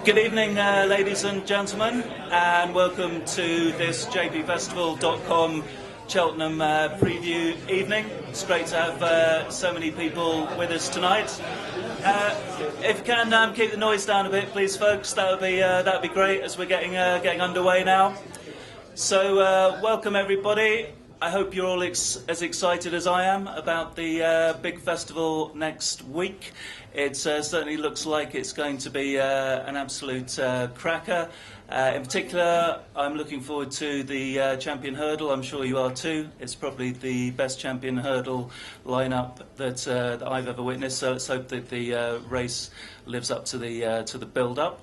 Good evening, ladies and gentlemen, and welcome to this JPFestival.com Cheltenham preview evening. It's great to have so many people with us tonight. If you can keep the noise down a bit, please, folks, that would be great as we're getting underway now. So, welcome everybody. I hope you're all as excited as I am about the big festival next week. It certainly looks like it's going to be an absolute cracker. In particular, I'm looking forward to the champion hurdle. I'm sure you are too. It's probably the best champion hurdle lineup that I've ever witnessed. So let's hope that the race lives up to the build-up.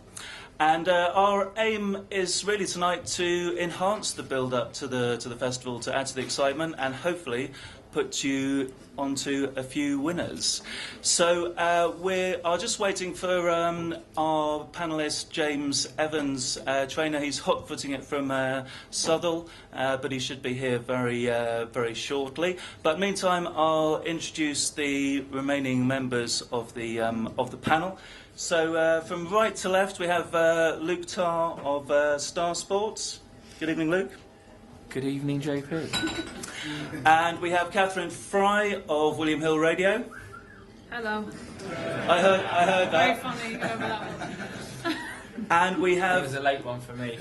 And our aim is really tonight to enhance the build-up to the festival, to add to the excitement, and hopefully put you onto a few winners. So we are just waiting for our panellist James Evans, trainer. He's hot-footing it from Southall, but he should be here very shortly. But meantime, I'll introduce the remaining members of the panel. So from right to left, we have Luke Tarr of Star Sports. Good evening, Luke. Good evening, JP. And we have Catherine Fry of William Hill Radio. Hello. I heard that. Very funny over that one. And we have... It was a late one for me.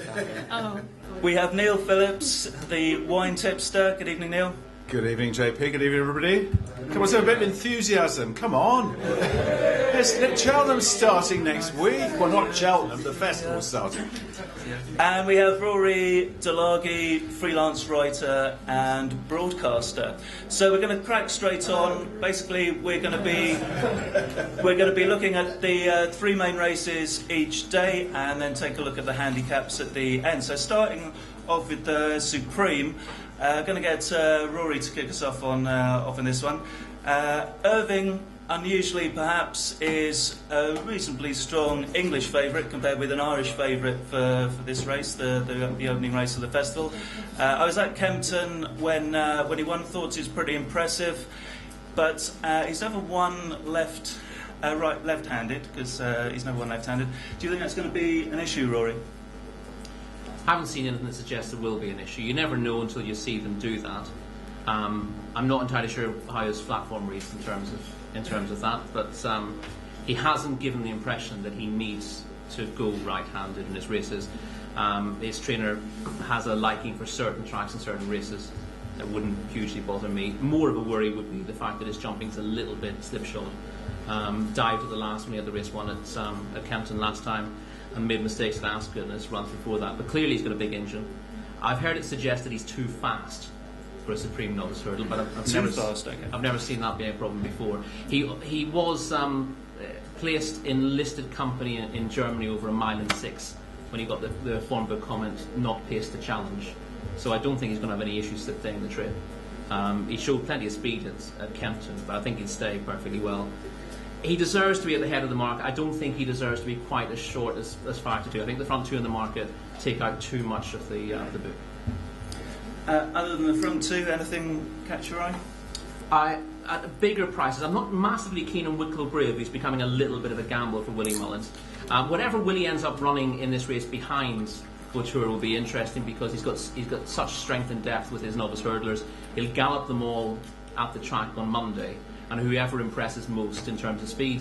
Oh. We have Neil Phillips, the wine tipster. Good evening, Neil. Good evening, JP. Good evening, everybody. Come on, let's have a bit of enthusiasm. Come on. Cheltenham's starting next week. Well, not Cheltenham, the festival's starting. And we have Rory Delagi, freelance writer and broadcaster. So we're going to crack straight on. Basically, we're going to be looking at the three main races each day, and then take a look at the handicaps at the end. So starting off with the Supreme. Going to get Rory to kick us off on this one. Irving, unusually perhaps, is a reasonably strong English favourite compared with an Irish favourite for this race, the opening race of the festival. I was at Kempton when he won. Thought he was pretty impressive, but he's never won left-handed, because he's never won left-handed. Do you think that's going to be an issue, Rory? I haven't seen anything that suggests there will be an issue. You never know until you see them do that. I'm not entirely sure how his platform reads in terms of that, but he hasn't given the impression that he needs to go right-handed in his races. His trainer has a liking for certain tracks and certain races. That wouldn't hugely bother me. More of a worry would be the fact that his jumping's a little bit slipshod. Dived at the last when he had the race won at Kempton last time, and made mistakes at Ascot in his runs before that. But clearly he's got a big engine. I've heard it suggest that he's too fast for a Supreme Novice Hurdle, but I've never seen that be a problem before. He was placed in listed company in Germany over a mile and 6 when he got the form book comment, not paced to challenge. So I don't think he's going to have any issues staying the trip. He showed plenty of speed at Kempton, but I think he'd stay perfectly well. He deserves to be at the head of the market. I don't think he deserves to be quite as short as far to do. I think the front two in the market take out too much of the book. Other than the front two, anything catch your eye? At bigger prices, I'm not massively keen on Wicklow Brave. He's becoming a little bit of a gamble for Willie Mullins. Whatever Willie ends up running in this race behind Couture will be interesting, because he's got such strength and depth with his novice hurdlers. He'll gallop them all at the track on Monday, and whoever impresses most in terms of speed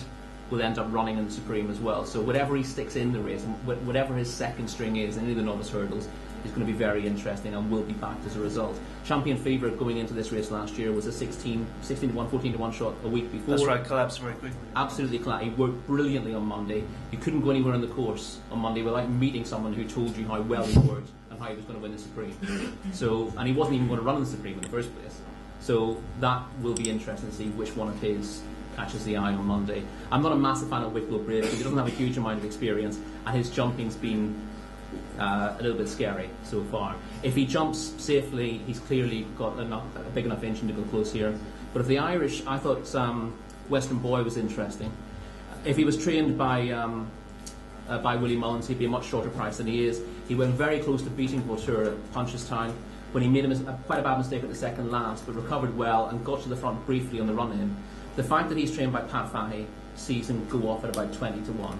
will end up running in the Supreme as well. So whatever he sticks in the race, and whatever his second string is in any of the novice hurdles, is going to be very interesting and will be backed as a result. Champion favourite going into this race last year was a 16 to 1, 14 to 1 shot a week before. That's right, collapsed very quickly. Absolutely collapsed. He worked brilliantly on Monday. You couldn't go anywhere on the course on Monday without meeting someone who told you how well he worked and how he was going to win the Supreme. And he wasn't even going to run in the Supreme in the first place. So that will be interesting to see which one of his catches the eye on Monday. I'm not a massive fan of Wicklow Brave because he doesn't have a huge amount of experience, and his jumping's been a little bit scary so far. If he jumps safely, he's clearly got a big enough engine to go close here. But if the Irish, I thought Western Boy was interesting. If he was trained by Willie Mullins, he'd be a much shorter price than he is. He went very close to beating Couture at Punchestown when he made quite a bad mistake at the second last, but recovered well and got to the front briefly on the run-in. The fact that he's trained by Pat Fahey sees him go off at about 20 to 1.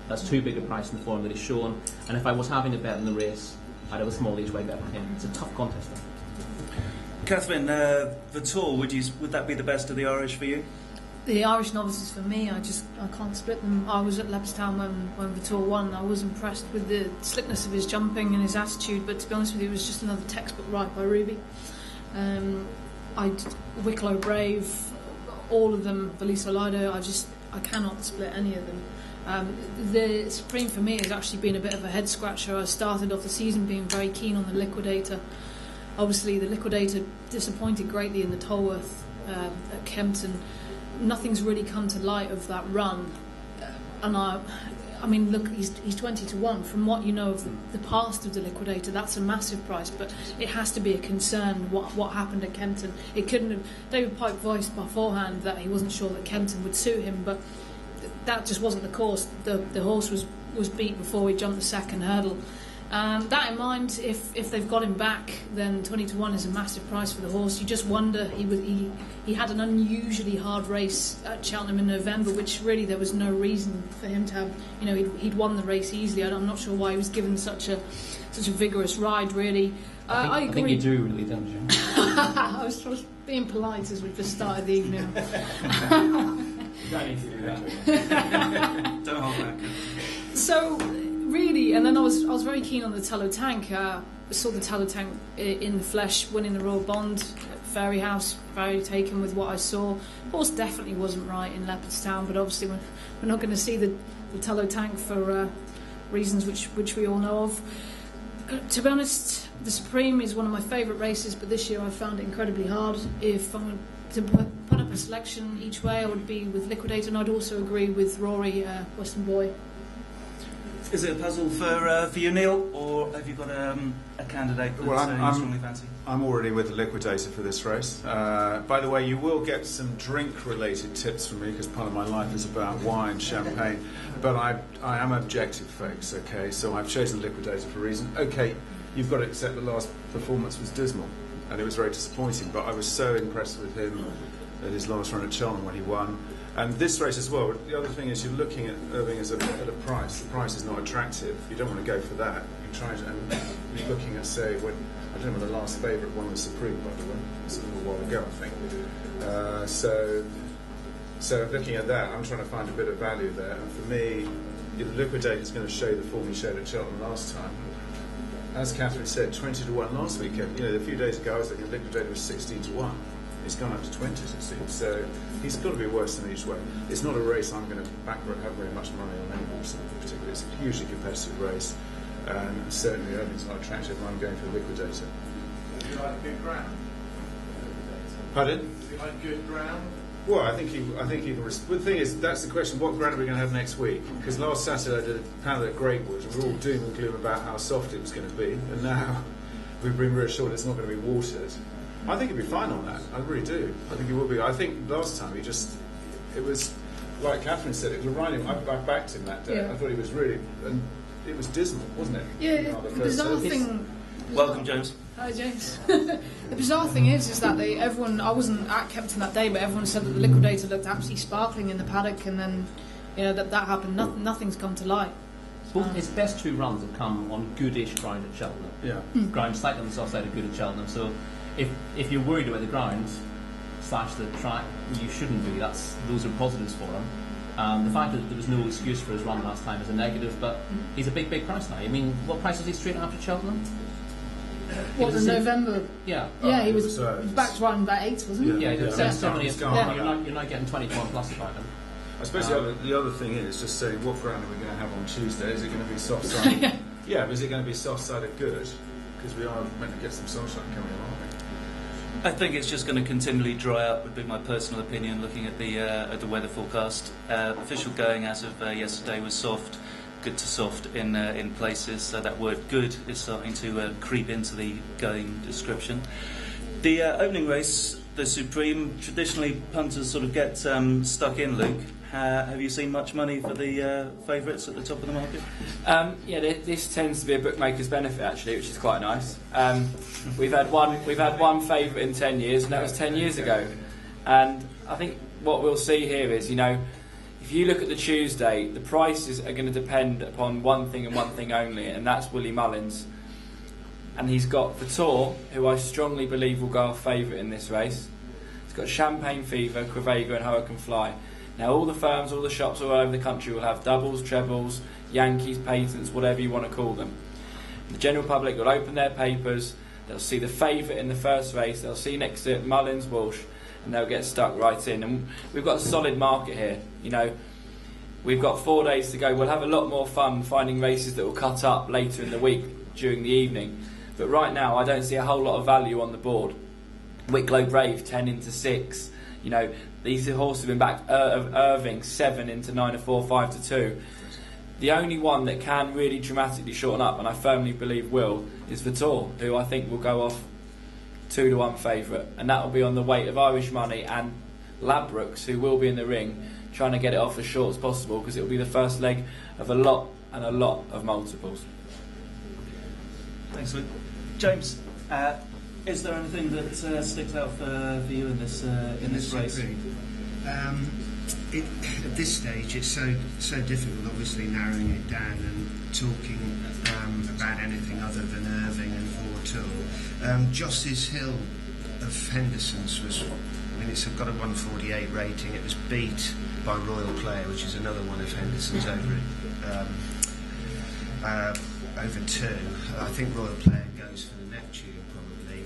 That's too big a price in the form that he's shown. And if I was having a bet in the race, I'd have a small each way bet on him. It's a tough contest. Catherine, the Tour, would that be the best of the Irish for you? The Irish novices for me, I can't split them. I was at Leopardstown when Tour won. I was impressed with the slickness of his jumping and his attitude, but to be honest with you, it was just another textbook ride by Ruby. Wicklow Brave, all of them, Valise Lido, I cannot split any of them. The Supreme for me has actually been a bit of a head scratcher. I started off the season being very keen on the Liquidator. Obviously, the Liquidator disappointed greatly in the Tolworth at Kempton. Nothing's really come to light of that run, and I mean, look, he's 20-1. From what you know of the past of the Liquidator, that's a massive price, but it has to be a concern what happened at Kempton. It couldn't have. David Pike voiced beforehand that he wasn't sure that Kempton would suit him, but that just wasn't the course. The horse was beat before he jumped the second hurdle. That in mind, if they've got him back, then 20-1 is a massive price for the horse. You just wonder, he had an unusually hard race at Cheltenham in November, which really there was no reason for him to have. You know, he'd won the race easily. I'm not sure why he was given such a vigorous ride. Really, I agree. I think you do really, don't you? I was being polite as we just started the evening. You don't need to do that. Don't hold back. So. Really, and then I was very keen on the Tallow Tank. I saw the Tallow Tank in the flesh, winning the Royal Bond at Fairy House. Very taken with what I saw. Horse definitely wasn't right in Leopardstown, but obviously we're not going to see the Tallow Tank for reasons which we all know of. To be honest, the Supreme is one of my favourite races, but this year I found it incredibly hard. If I'm to put up a selection each way, I would be with Liquidator, and I'd also agree with Rory, Western Boy. Is it a puzzle for you, Neil, or have you got a candidate that you strongly fancy? I'm already with the Liquidator for this race. By the way, you will get some drink-related tips from me because part of my life is about wine, champagne. But I am objective, folks. Okay, so I've chosen Liquidator for a reason. Okay, you've got to accept the last performance was dismal, and it was very disappointing. But I was so impressed with him at his last run at Cheltenham when he won. And this race as well, the other thing is you're looking at Irving at a price. The price is not attractive. You don't want to go for that. You're looking at, say, I don't know when the last favourite won the Supreme, by the way. It's a little while ago, I think. So looking at that, I'm trying to find a bit of value there. And for me, the Liquidator is going to show the form he showed at Cheltenham last time. As Catherine said, 20-1 last weekend. You know, a few days ago I was thinking Liquidator was 16-1. He's gone up to 20, it seems. So he's got to be worse than each way. It's not a race I'm going to have very much money on any horse in particular. It's a hugely competitive race, and certainly Irving's not attractive. I'm going for the Liquidator. Do you like good ground? Pardon? Do you like good ground? Well, I think he can. The thing is, that's the question. What ground are we going to have next week? Because last Saturday I did a panel at Greatwood, and we were all doom and gloom about how soft it was going to be, and now we've been reassured it's not going to be watered. I think he'd be fine on that. I really do. I think he will be. I think last time it was like Catherine said. It was reminding. I backed him that day. Yeah. I thought he was really, and it was dismal, wasn't it? Yeah. The bizarre thing. Welcome, James. Hi, James. The bizarre thing is that everyone. I wasn't at Kempton that day, but everyone said that the Liquidator looked absolutely sparkling in the paddock, and then that happened. Nothing's come to light. His best two runs have come on goodish ground at Cheltenham. Yeah. Ground slightly on the soft side of good at Cheltenham. So if you're worried about the ground / the track, you shouldn't be. Those are positives for him. The fact that there was no excuse for his run last time is a negative, but he's a big price now. I mean, what price was he straight after Cheltenham? What, in November? Yeah. Yeah, he was back to around about 8, wasn't he? Yeah, he did It's gone. You're not getting 20-1 plus about him. I suppose the other thing is just saying, what ground are we going to have on Tuesday? Is it going to be soft side? Yeah, but is it going to be soft sided good? Because we are meant to get some sunshine coming along. I think it's just going to continually dry up, would be my personal opinion, looking at the weather forecast. Official going as of yesterday was soft, good to soft in places, so that word good is starting to creep into the going description. The opening race, the Supreme, traditionally punters sort of get stuck in, Luke. Have you seen much money for the favourites at the top of the market? This tends to be a bookmaker's benefit actually, which is quite nice. We've had one favourite in 10 years, and that was 10 years ago. And I think what we'll see here is, you if you look at the Tuesday, the prices are going to depend upon one thing and one thing only, and that's Willie Mullins. And he's got Vitor, who I strongly believe will go off favourite in this race. He's got Champagne Fever, Quavega and Hurricane Fly. Now all the firms, all the shops all over the country will have doubles, trebles, Yankees, patents, whatever you want to call them. The general public will open their papers, they'll see the favourite in the first race, they'll see next to it Mullins, Walsh, and they'll get stuck right in. And we've got a solid market here. You know, we've got 4 days to go. We'll have a lot more fun finding races that will cut up later in the week during the evening. But right now, I don't see a whole lot of value on the board. Wicklow Brave 10 into 6. You know, these horses have been backed. Irving 7 into 9 to 4, 5 to 2. The only one that can really dramatically shorten up, and I firmly believe will, is Vitor, who I think will go off 2 to 1 favourite, and that will be on the weight of Irish Money and Ladbrokes, who will be in the ring trying to get it off as short as possible, because it will be the first leg of a lot of multiples. Thanks, Luke. James, is there anything that sticks out for you in this race? At this stage, it's so difficult, obviously, narrowing it down and talking about anything other than Irving and Vortour. Joss's Hill of Henderson's was, I mean, it's got a 148 rating. It was beat by Royal Player, which is another one of Henderson's over 2. I think Royal Player goes for the Neptune probably.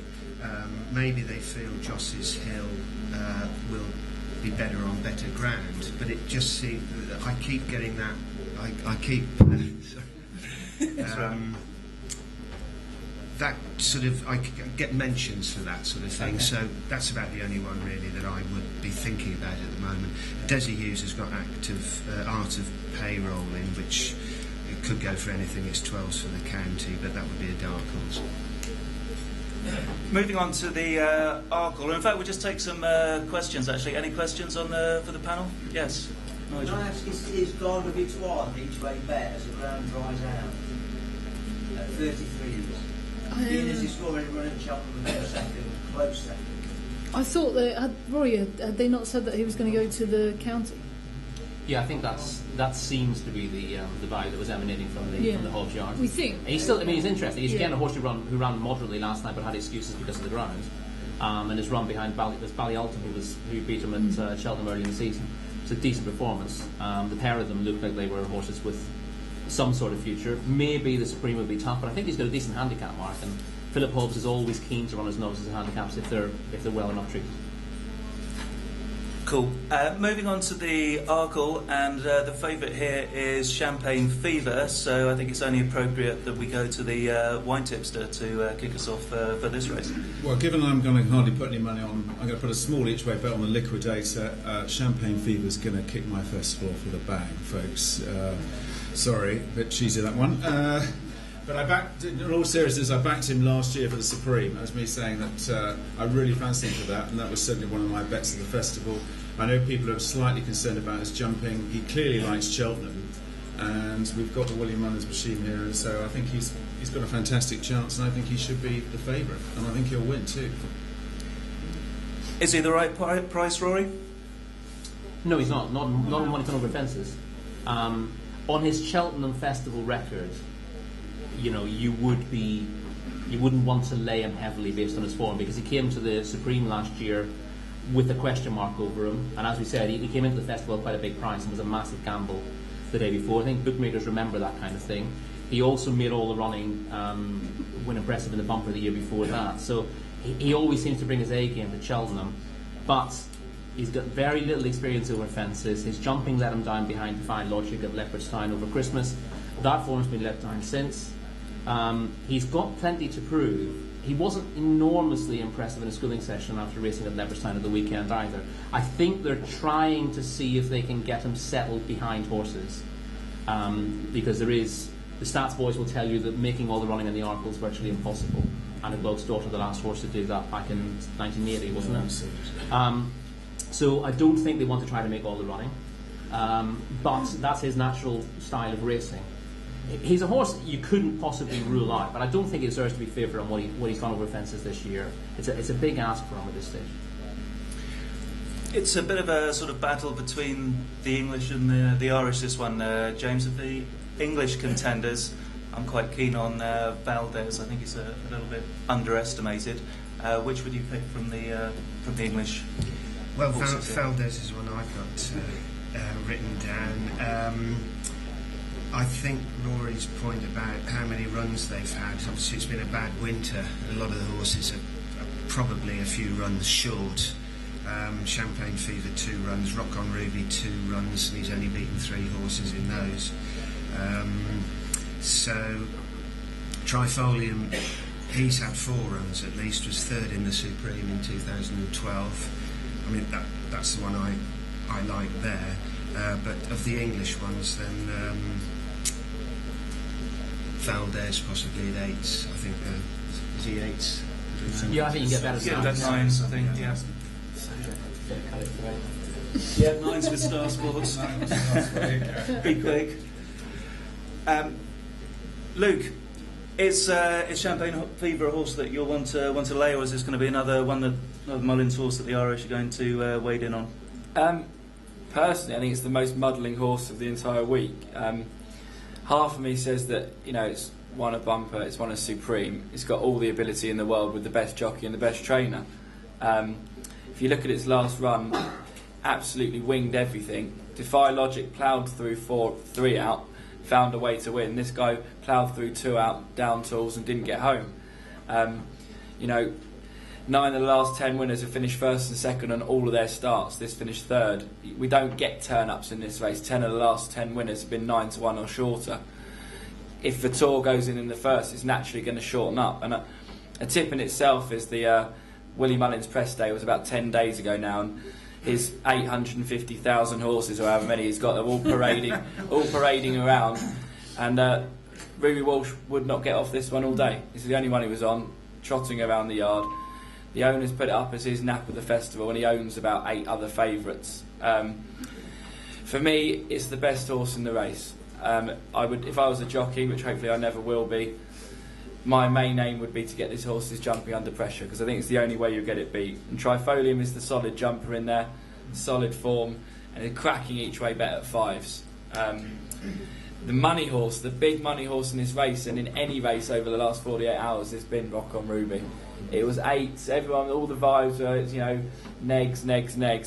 Maybe they feel Joss's Hill will be better on better ground, but it just seems I keep getting that. I keep that sort of I get mentions for that sort of thing. Okay. So that's about the only one really that I would be thinking about at the moment. Desi Hughes has got Art of Payroll in, which it could go for anything. It's 12s for the county, but that would be a dark horse. Moving on to the Arkle. In fact, we'll just take some questions, actually. Any questions for the panel? Yes. Can I ask, is Garde Victoire an each-way bet as the ground dries out? At 33 years. Being as he's already running Cheltenham for second, close second. I thought that Rory had they not said that he was going to go to the county? Yeah, I think that seems to be the value that was emanating from the Hobbs yard. We think. And he's still. I mean, he's interesting. He's again a horse who ran moderately last night, but had excuses because of the ground. And his run behind Ballyalton, who beat him at Cheltenham early in the season. It's a decent performance. The pair of them looked like they were horses with some sort of future. Maybe the Supreme will be tough, but I think he's got a decent handicap mark. And Philip Hobbs is always keen to run his noses at handicaps if they're well enough treated. Cool. Moving on to the Arkle, and the favourite here is Champagne Fever, so I think it's only appropriate that we go to the wine tipster to kick us off for this race. Well, given I'm going to hardly put any money on, I'm going to put a small each-way bet on the liquidator. Champagne Fever's going to kick my festival off with a bang, folks. Sorry, a bit cheesy that one. But in all seriousness, I backed him last year for the Supreme. That was me saying that I really fancied him for that, and that was certainly one of my bets at the festival. I know people are slightly concerned about his jumping. He clearly likes Cheltenham, and we've got the William Mullins machine here, and so I think he's got a fantastic chance, and I think he should be the favourite, and I think he'll win too. Is he the right price, Rory? No, he's not. Not on money over fences. On his Cheltenham Festival record, you know, you wouldn't want to lay him heavily based on his form, because he came to the Supreme last year with a question mark over him, and as we said, he came into the festival at quite a big price and was a massive gamble the day before. I think bookmakers remember that kind of thing. He also made all the running, win impressive in the bumper the year before that, so he always seems to bring his A game to Cheltenham, but he's got very little experience over fences. His jumping let him down behind Defying Logic at Leopardstown over Christmas. That form's been let down since. He's got plenty to prove. He wasn't enormously impressive in a schooling session after racing at Leopardstown at the weekend either. I think they're trying to see if they can get him settled behind horses, because the stats boys will tell you that making all the running in the Arkle is virtually impossible, and it Glog's daughter, the last horse to do that back in 1980, wasn't it? So I don't think they want to try to make all the running, but that's his natural style of racing. He's a horse you couldn't possibly rule out, but I don't think he deserves to be favoured on what he's done over fences this year. It's a big ask for him at this stage. It's a bit of a sort of battle between the English and the Irish, this one, James. Of the English contenders, I'm quite keen on Valdez. I think he's a little bit underestimated. Which would you pick from the English? Well, horses here? Valdez is one I've got written down. I think Rory's point about how many runs they've had, obviously it's been a bad winter. A lot of the horses are probably a few runs short. Champagne Fever 2 runs, Rock on Ruby 2 runs, and he's only beaten 3 horses in those. So Trifolium, he's had 4 runs at least, was 3rd in the Supreme in 2012. I mean, that's the one I like there. But of the English ones, then Valdez possibly at 8s. I think is he 8s? Yeah, I think you get better Yeah, starts. that's 9s, I think. Yeah. Yeah, 9s with Star Sports. Be quick. Luke, is Champagne Fever a horse that you'll want to lay, or is this going to be another Mullins horse that the Irish are going to wade in on? Personally, I think it's the most muddling horse of the entire week. Half of me says that it's won a bumper, it's won a Supreme, it's got all the ability in the world with the best jockey and the best trainer. If you look at its last run, absolutely winged everything. Defy Logic ploughed through 3 out, found a way to win. This guy ploughed through 2 out, down tools, and didn't get home. 9 of the last 10 winners have finished 1st and 2nd on all of their starts. This finished 3rd. We don't get turn-ups in this race. 10 of the last 10 winners have been 9-1 or shorter. If Vitor goes in the first, it's naturally going to shorten up. And a tip in itself is the Willie Mullins press day was about 10 days ago now, and his 850,000 horses, or however many he's got, they're all parading around. And Ruby Walsh would not get off this one all day. This is the only one he was on, trotting around the yard. The owner's put it up as his nap of the festival, and he owns about 8 other favourites. For me, it's the best horse in the race. I would, if I was a jockey, which hopefully I never will be, my main aim would be to get this horse's jumping under pressure, because I think it's the only way you'll get it beat. And Trifolium is the solid jumper in there, solid form, and they're cracking each way bet at 5s. The money horse, the big money horse in this race, and in any race over the last 48 hours, has been Rock on Ruby. It was 8s, everyone, all the vibes were, negs,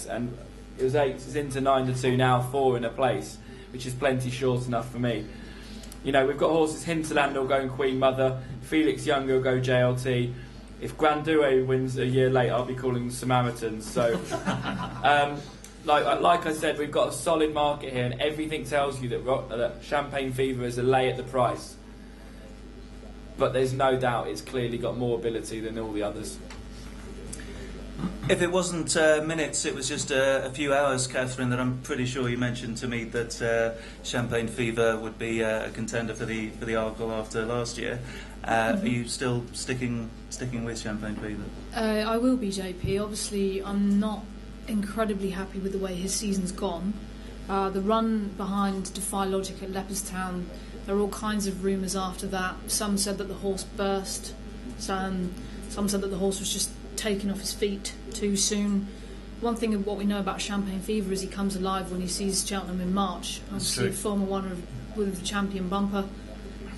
and it was 8s, it's into 9-2 now, 4 in a place, which is plenty short enough for me. We've got horses, Hinterland will go Queen Mother, Felix Young will go JLT. If Grandue wins a year late, I'll be calling them Samaritans. So, like I said, we've got a solid market here, and everything tells you that Champagne Fever is a lay at the price. But there's no doubt it's clearly got more ability than all the others. If it wasn't minutes, it was just a few hours, Catherine, that I'm pretty sure you mentioned to me that Champagne Fever would be a contender for the Argyle after last year. Are you still sticking with Champagne Fever? I will be, JP. Obviously, I'm not incredibly happy with the way his season's gone. The run behind Defy Logic at Leopardstown, there were all kinds of rumours after that. Some said that the horse burst. Some said that the horse was just taken off his feet too soon. One thing of what we know about Champagne Fever is he comes alive when he sees Cheltenham in March. Obviously, a former winner with the champion bumper,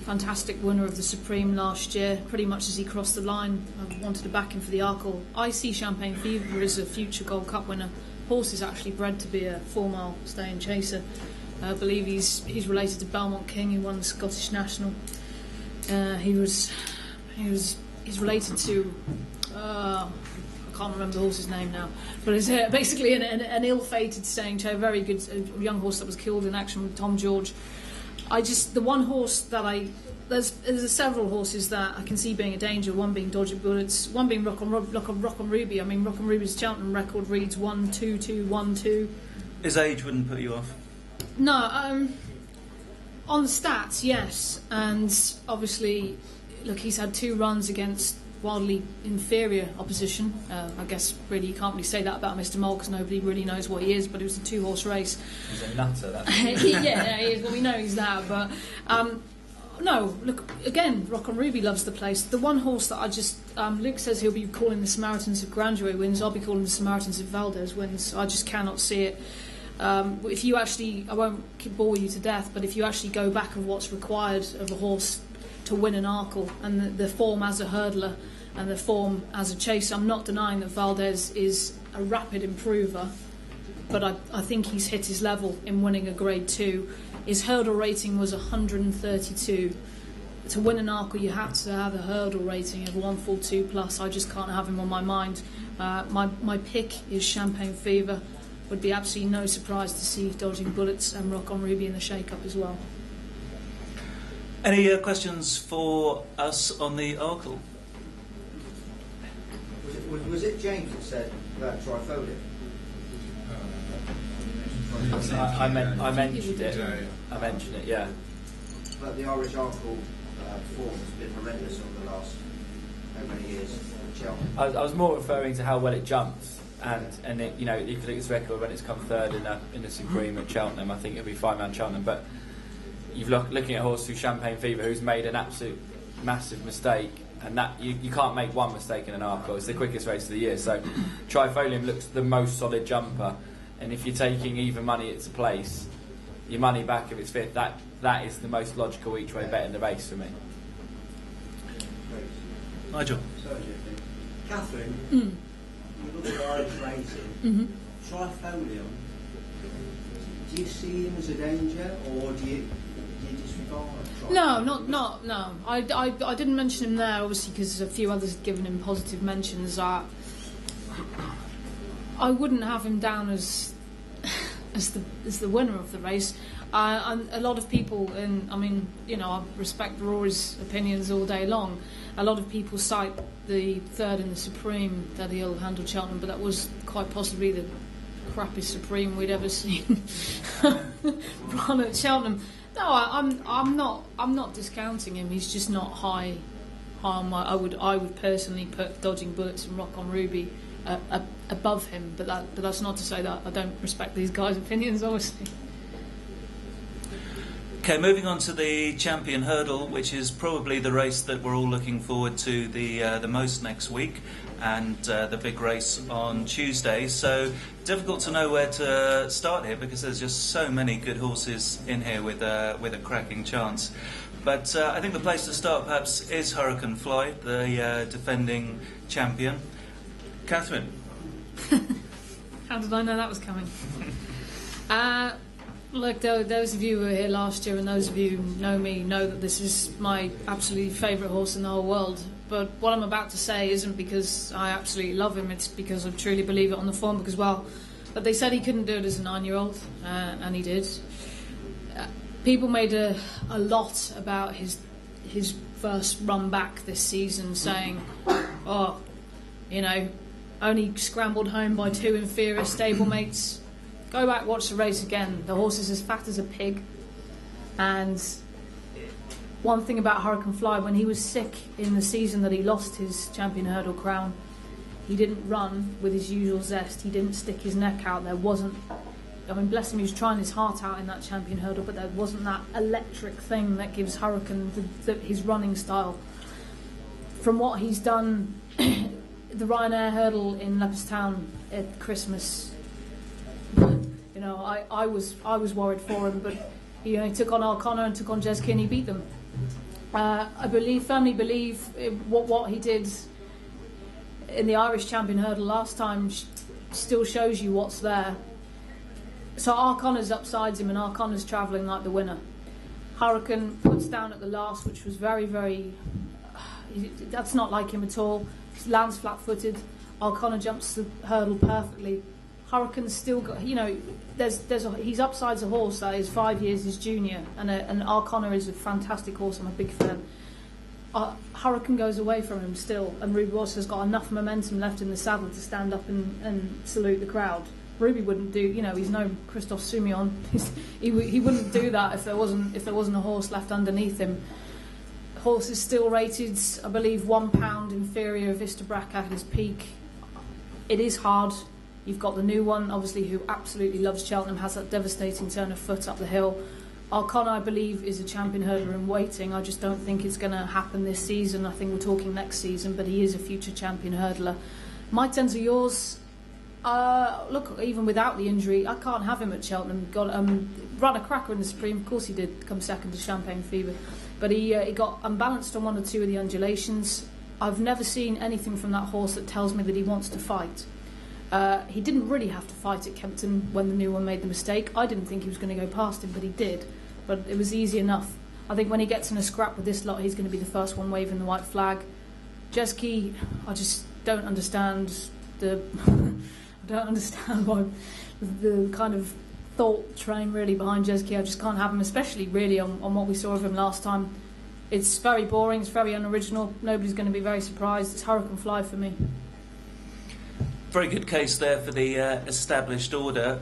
fantastic winner of the Supreme last year. Pretty much as he crossed the line, I wanted to back him for the Arkle. I see Champagne Fever as a future Gold Cup winner. Horse is actually bred to be a 4-mile staying chaser. I believe he's related to Belmont King, who won the Scottish National. He's related to I can't remember the horse's name now, but it's basically an ill-fated staying chaser, very good young horse that was killed in action with Tom George. The one horse that there's several horses that I can see being a danger. One being Dodgy Bullets, one being Rock on Ruby. I mean, Rock on Ruby's Cheltenham record reads 1-2-2-1-2. His age wouldn't put you off? No, on the stats, yes, and obviously, look, he's had 2 runs against wildly inferior opposition. I guess really you can't really say that about Mr. Mole because nobody really knows what he is, but it was a 2-horse race. He's a nutter, that's yeah, he is. Well, we know he's that, but No, look, again, Rock on Ruby loves the place. The one horse that I just... Luke says he'll be calling the Samaritans if Grandeur wins. I'll be calling the Samaritans if Valdez wins. I just cannot see it. If you actually... I won't bore you to death, but if you actually go back of what's required of a horse to win an Arkle, and the form as a hurdler and the form as a chaser, I'm not denying that Valdez is a rapid improver, but I think he's hit his level in winning a Grade 2. His hurdle rating was 132. To win an Arkle, you have to have a hurdle rating of 142 plus. I just can't have him on my mind. My pick is Champagne Fever. Would be absolutely no surprise to see Dodging Bullets and Rock on Ruby in the shake-up as well. Any questions for us on the Arkle? Was it James that said about trifolium? I mentioned it. I mentioned it, yeah. But the Irish Arkle form has been horrendous over the last how many years at Cheltenham? I was more referring to how well it jumps, and it, you could look at its record when it's come third in the Supreme at Cheltenham. I think it'll be 5-man Cheltenham, but you've looking at a horse through Champagne Fever who's made an absolute massive mistake, and that you can't make one mistake in an Arkle. It's the quickest race of the year, so Trifolium looks the most solid jumper, and if you're taking even money it's a place, your money back if it's fifth, that is the most logical each way bet in the race for me. Nigel. Sorry, Catherine, you look at Irish racing, Trifolium, do you see him as a danger, or do you disregard Trifolium? No. I didn't mention him there, obviously, because a few others had given him positive mentions. I wouldn't have him down as the winner of the race. And a lot of people, and I mean, I respect Rory's opinions all day long. A lot of people cite the third in the Supreme that he'll handle Cheltenham, but that was quite possibly the crappiest Supreme we'd ever seen run at Cheltenham. No, I'm not discounting him. He's just not high on my. I would personally put Dodging Bullets and Rock on Ruby above him, but that's not to say that I don't respect these guys' opinions, obviously. Okay, moving on to the Champion Hurdle, which is probably the race that we're all looking forward to the most next week, and the big race on Tuesday. So difficult to know where to start here because there's just so many good horses in here with a cracking chance. But I think the place to start perhaps is Hurricane Fly, the defending champion. Catherine. How did I know that was coming? Look, those of you who were here last year and those of you who know me know that this is my absolutely favourite horse in the whole world. But what I'm about to say isn't because I absolutely love him, it's because I truly believe it on the form. Because, well, but they said he couldn't do it as a 9-year-old, and he did. People made a lot about his first run back this season, saying, only scrambled home by 2 inferior stablemates. Go back, watch the race again. The horse is as fat as a pig. And one thing about Hurricane Fly, when he was sick in the season that he lost his Champion Hurdle crown, he didn't run with his usual zest. He didn't stick his neck out. There wasn't, bless him, he was trying his heart out in that Champion Hurdle, but there wasn't that electric thing that gives Hurricane his running style. From what he's done, the Ryanair Hurdle in Leopardstown at Christmas, I was worried for him, but he took on O'Connor and took on Jez and he beat them. I firmly believe what he did in the Irish Champion Hurdle last time still shows you what's there. So O'Connor's upsides him, and O'Connor's travelling like the winner. Hurricane puts down at the last, which was very, very. That's not like him at all. He lands flat-footed. O'Connor jumps the hurdle perfectly. Hurricane's still got, he's upsides a horse that is 5 years his junior, and O'Connor is a fantastic horse. I'm a big fan. Hurricane goes away from him still, and Ruby Ross has got enough momentum left in the saddle to stand up and salute the crowd. Ruby wouldn't do, he's no Christophe Soumillon. he wouldn't do that if there wasn't a horse left underneath him. Horse is still rated, I believe, 1 pound inferior of Istabrac at his peak. It is hard. You've got the new one, obviously, who absolutely loves Cheltenham, has that devastating turn of foot up the hill. Arcon, I believe, is a champion hurdler in waiting. I just don't think it's going to happen this season. I think we're talking next season, but he is a future champion hurdler. My 10 to yours. Look, even without the injury, I can't have him at Cheltenham. Ran a cracker in the Supreme, of course he did, come second to Champagne Fever, but he got unbalanced on 1 or 2 of the undulations. I've never seen anything from that horse that tells me that he wants to fight. He didn't really have to fight at Kempton when the new one made the mistake. I didn't think he was going to go past him, but he did. But it was easy enough. I think when he gets in a scrap with this lot, he's going to be the first one waving the white flag. Jeski, I just don't understand I don't understand why the kind of thought train really behind Jeski. I just can't have him, especially really on what we saw of him last time. It's very boring, it's very unoriginal, nobody's going to be very surprised. It's Hurricane Fly for me. Very good case there for the established order.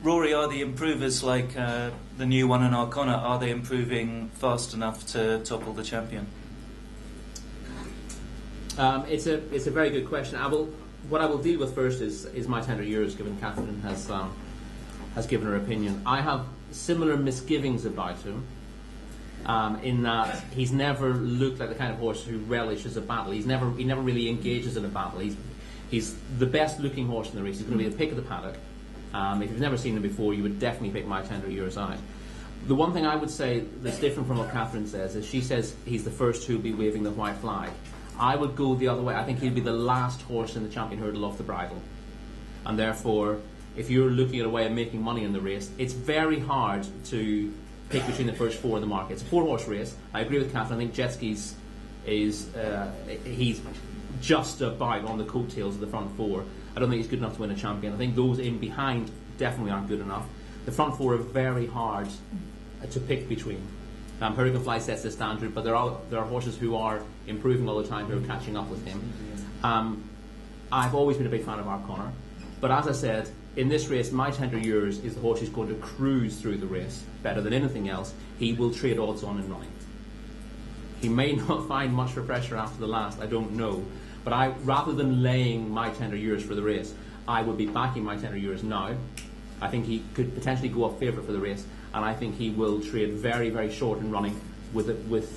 Rory, are the improvers like the new one and Arcona, are they improving fast enough to topple the champion? It's a very good question. What I will deal with first is my tender years, given Catherine has given her opinion. I have similar misgivings about him, in that he's never looked like the kind of horse who relishes a battle. He never really engages in a battle. He's the best looking horse in the race. He's going to be the pick of the paddock. If you've never seen him before, you would definitely pick my tender years out. The one thing I would say that's different from what Catherine says is she says he's the first who'll be waving the white flag. I would go the other way. I think he'll be the last horse in the champion hurdle off the bridle. And therefore, if you're looking at a way of making money in the race, it's very hard to pick between the first 4 in the market. It's a 4-horse race. I agree with Catherine. I think Jetski's he's just about on the coattails of the front 4. I don't think he's good enough to win a champion. I think those in behind definitely aren't good enough. The front 4 are very hard to pick between. Hurricane Fly sets the standard, but there are horses who are improving all the time, who are catching up with him. I've always been a big fan of Arcona, but as I said, in this race, my tender years is the horse who's going to cruise through the race better than anything else. He will trade odds on in running. He may not find much for pressure after the last, I don't know, but rather than laying my tender years for the race, I would be backing my tender years now. I think he could potentially go off favourite for the race, and I think he will trade very, very short in running with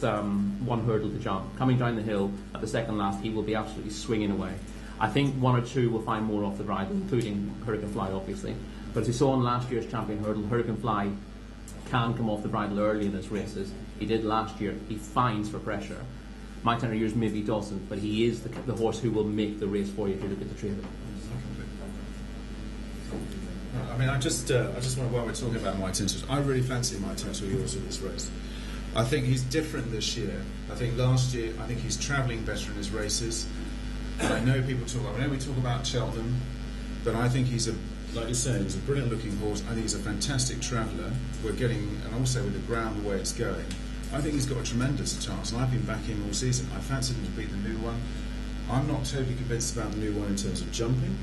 1 hurdle to jump. Coming down the hill at the second last, he will be absolutely swinging away. I think 1 or 2 will find more off the bridle, including Hurricane Fly, obviously. But as we saw in last year's champion hurdle, Hurricane Fly can come off the bridle early in his races. He did last year. He finds for pressure. My tender years maybe doesn't, but he is the horse who will make the race for you if you look at the trade. I mean, I just want to, while we're talking about my tenders, I really fancy my tender yours in this race. I think he's different this year. I think last year, I think he's travelling better in his races. And I know we talk about Cheltenham, but I think he's like you say, he's a brilliant looking horse. I think he's a fantastic traveller. And also with the ground the way it's going, I think he's got a tremendous chance. And I've been backing him all season. I fancied him to beat the new one. I'm not totally convinced about the new one in terms of jumping.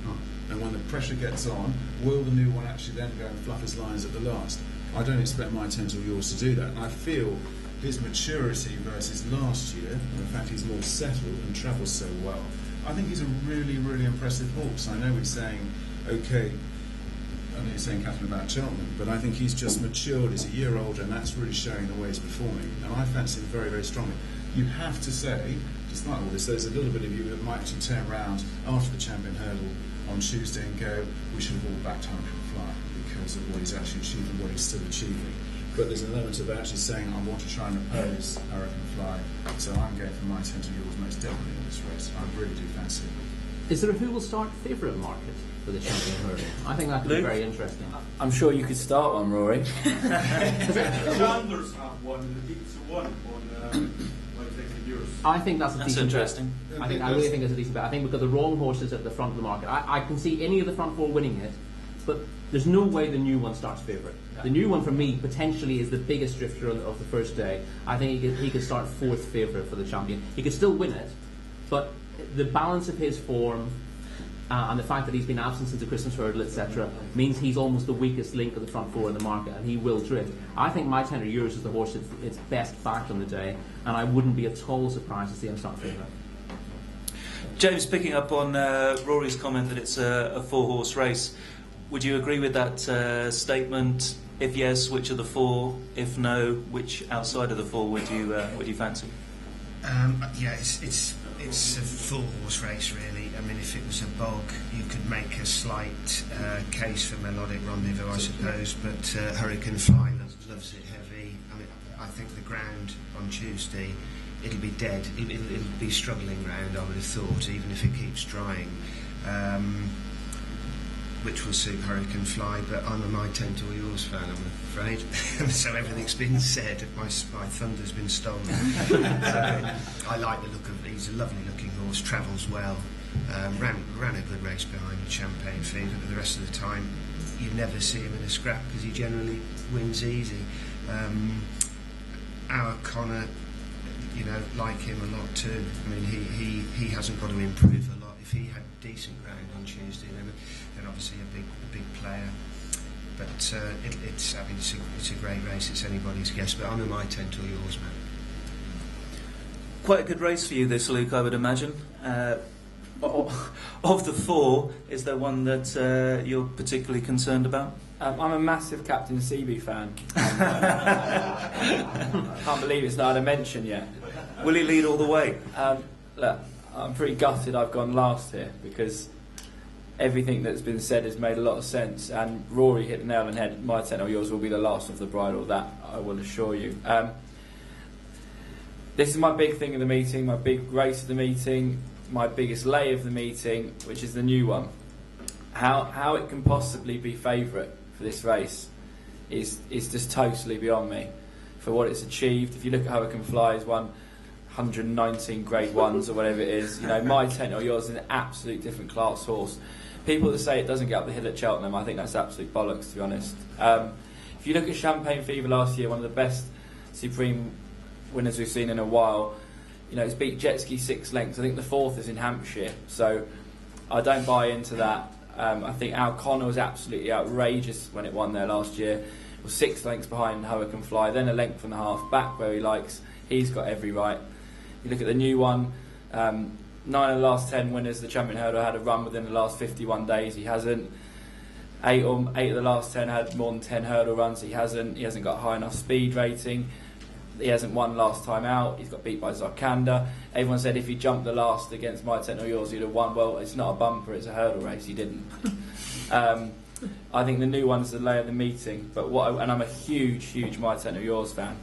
And when the pressure gets on, will the new one actually then go and fluff his lines at the last? I don't expect my tens or yours to do that. And I feel his maturity versus last year, and the fact he's more settled and travels so well, I think he's a really, really impressive horse. I know we're saying, okay, I know you're saying, Catherine, about Cheltenham, but I think he's just matured. He's a year older, and that's really showing the way he's performing. And I fancy him very, very strongly. You have to say, despite all this, there's a little bit of you that might actually turn around after the champion hurdle on Tuesday and go, we should have all backed Hurricane Fly because of what he's actually achieved and what he's still achieving. But there's an element of actually saying, I want to try and oppose Hurricane Fly, so I'm going for my 10 to yours most definitely in this race. I really do fancy it. Is there a who will start favourite market for the champion hurdle? I think that could be very interesting. I'm sure you could start one, Rory. Chandlers have one, and the Deeps have one on like 60 years. I think that's That's interesting. I really think it's a decent bet. I think we've got the wrong horses at the front of the market. I can see any of the front 4 winning it, but there's no way the new one starts favourite. The new one, for me, potentially is the biggest drifter of the first day. I think he could start 4th favourite for the champion. He could still win it, but the balance of his form and the fact that he's been absent since the Christmas hurdle, etc., means he's almost the weakest link of the front 4 in the market, and he will drift. I think my tender years is the horse that's best backed on the day, and I wouldn't be at all surprised to see him start favourite. James, picking up on Rory's comment that it's a 4-horse race, would you agree with that statement? If yes, which of the 4? If no, which outside of the 4 would you fancy? Yeah, it's a 4-horse race really. I mean, if it was a bog, you could make a slight case for Melodic Rendezvous, I suppose. But Hurricane Fly loves it heavy. I mean, I think the ground on Tuesday, it'll be dead. It'll be struggling ground, I would have thought, even if it keeps drying. Which will suit Hurricane Fly, but I'm a My Tent or Yours fan, I'm afraid. So everything's been said. My thunder's been stolen. So I like the look of. He's a lovely looking horse. Travels well. Ran a good race behind Champagne Fever, but the rest of the time you never see him in a scrap because he generally wins easy. Our Connor, like him a lot too. I mean, he hasn't got to improve a lot. If he had decent ground on Tuesday, then obviously a big player. But it's a great race. It's anybody's guess. But I'm a My Tent or Yours man. Quite a good race for you, this, Luke, I would imagine. Of the 4, is there one that you're particularly concerned about? I'm a massive Captain Seaby fan. Can't believe it's not had a mention yet. Will he lead all the way? Look, I'm pretty gutted I've gone last here because everything that's been said has made a lot of sense, and Rory hit the nail on the head. My Tent or Yours will be the last of the bridle, that I will assure you. This is my big thing of the meeting, my big race of the meeting, my biggest lay of the meeting, which is the new one. How it can possibly be favourite for this race is just totally beyond me for what it's achieved. If you look at how it can fly, it's won 119 grade 1s or whatever it is. My Tent or Yours is an absolute different class horse. People that say it doesn't get up the hill at Cheltenham, I think that's absolute bollocks, to be honest. If you look at Champagne Fever last year, one of the best Supreme winners we've seen in a while, it's beat Jet Ski 6 lengths. I think the 4th is in Hampshire, so I don't buy into that. I think Al Connor was absolutely outrageous when it won there last year. It was 6 lengths behind Hurricane Fly, then a length and a half back where he likes. He's got every right. You look at the new one, 9 of the last 10 winners, the champion hurdle had a run within the last 51 days. He hasn't. 8 of the last 10 had more than 10 hurdle runs. He hasn't. He hasn't got a high enough speed rating. He hasn't won last time out. He's got beat by Zarkanda. Everyone said if he jumped the last against My Tent or Yours, he'd have won. Well, it's not a bumper, it's a hurdle race. He didn't. I think the new one's the lay of the meeting. But and I'm a huge My Tent or Yours fan.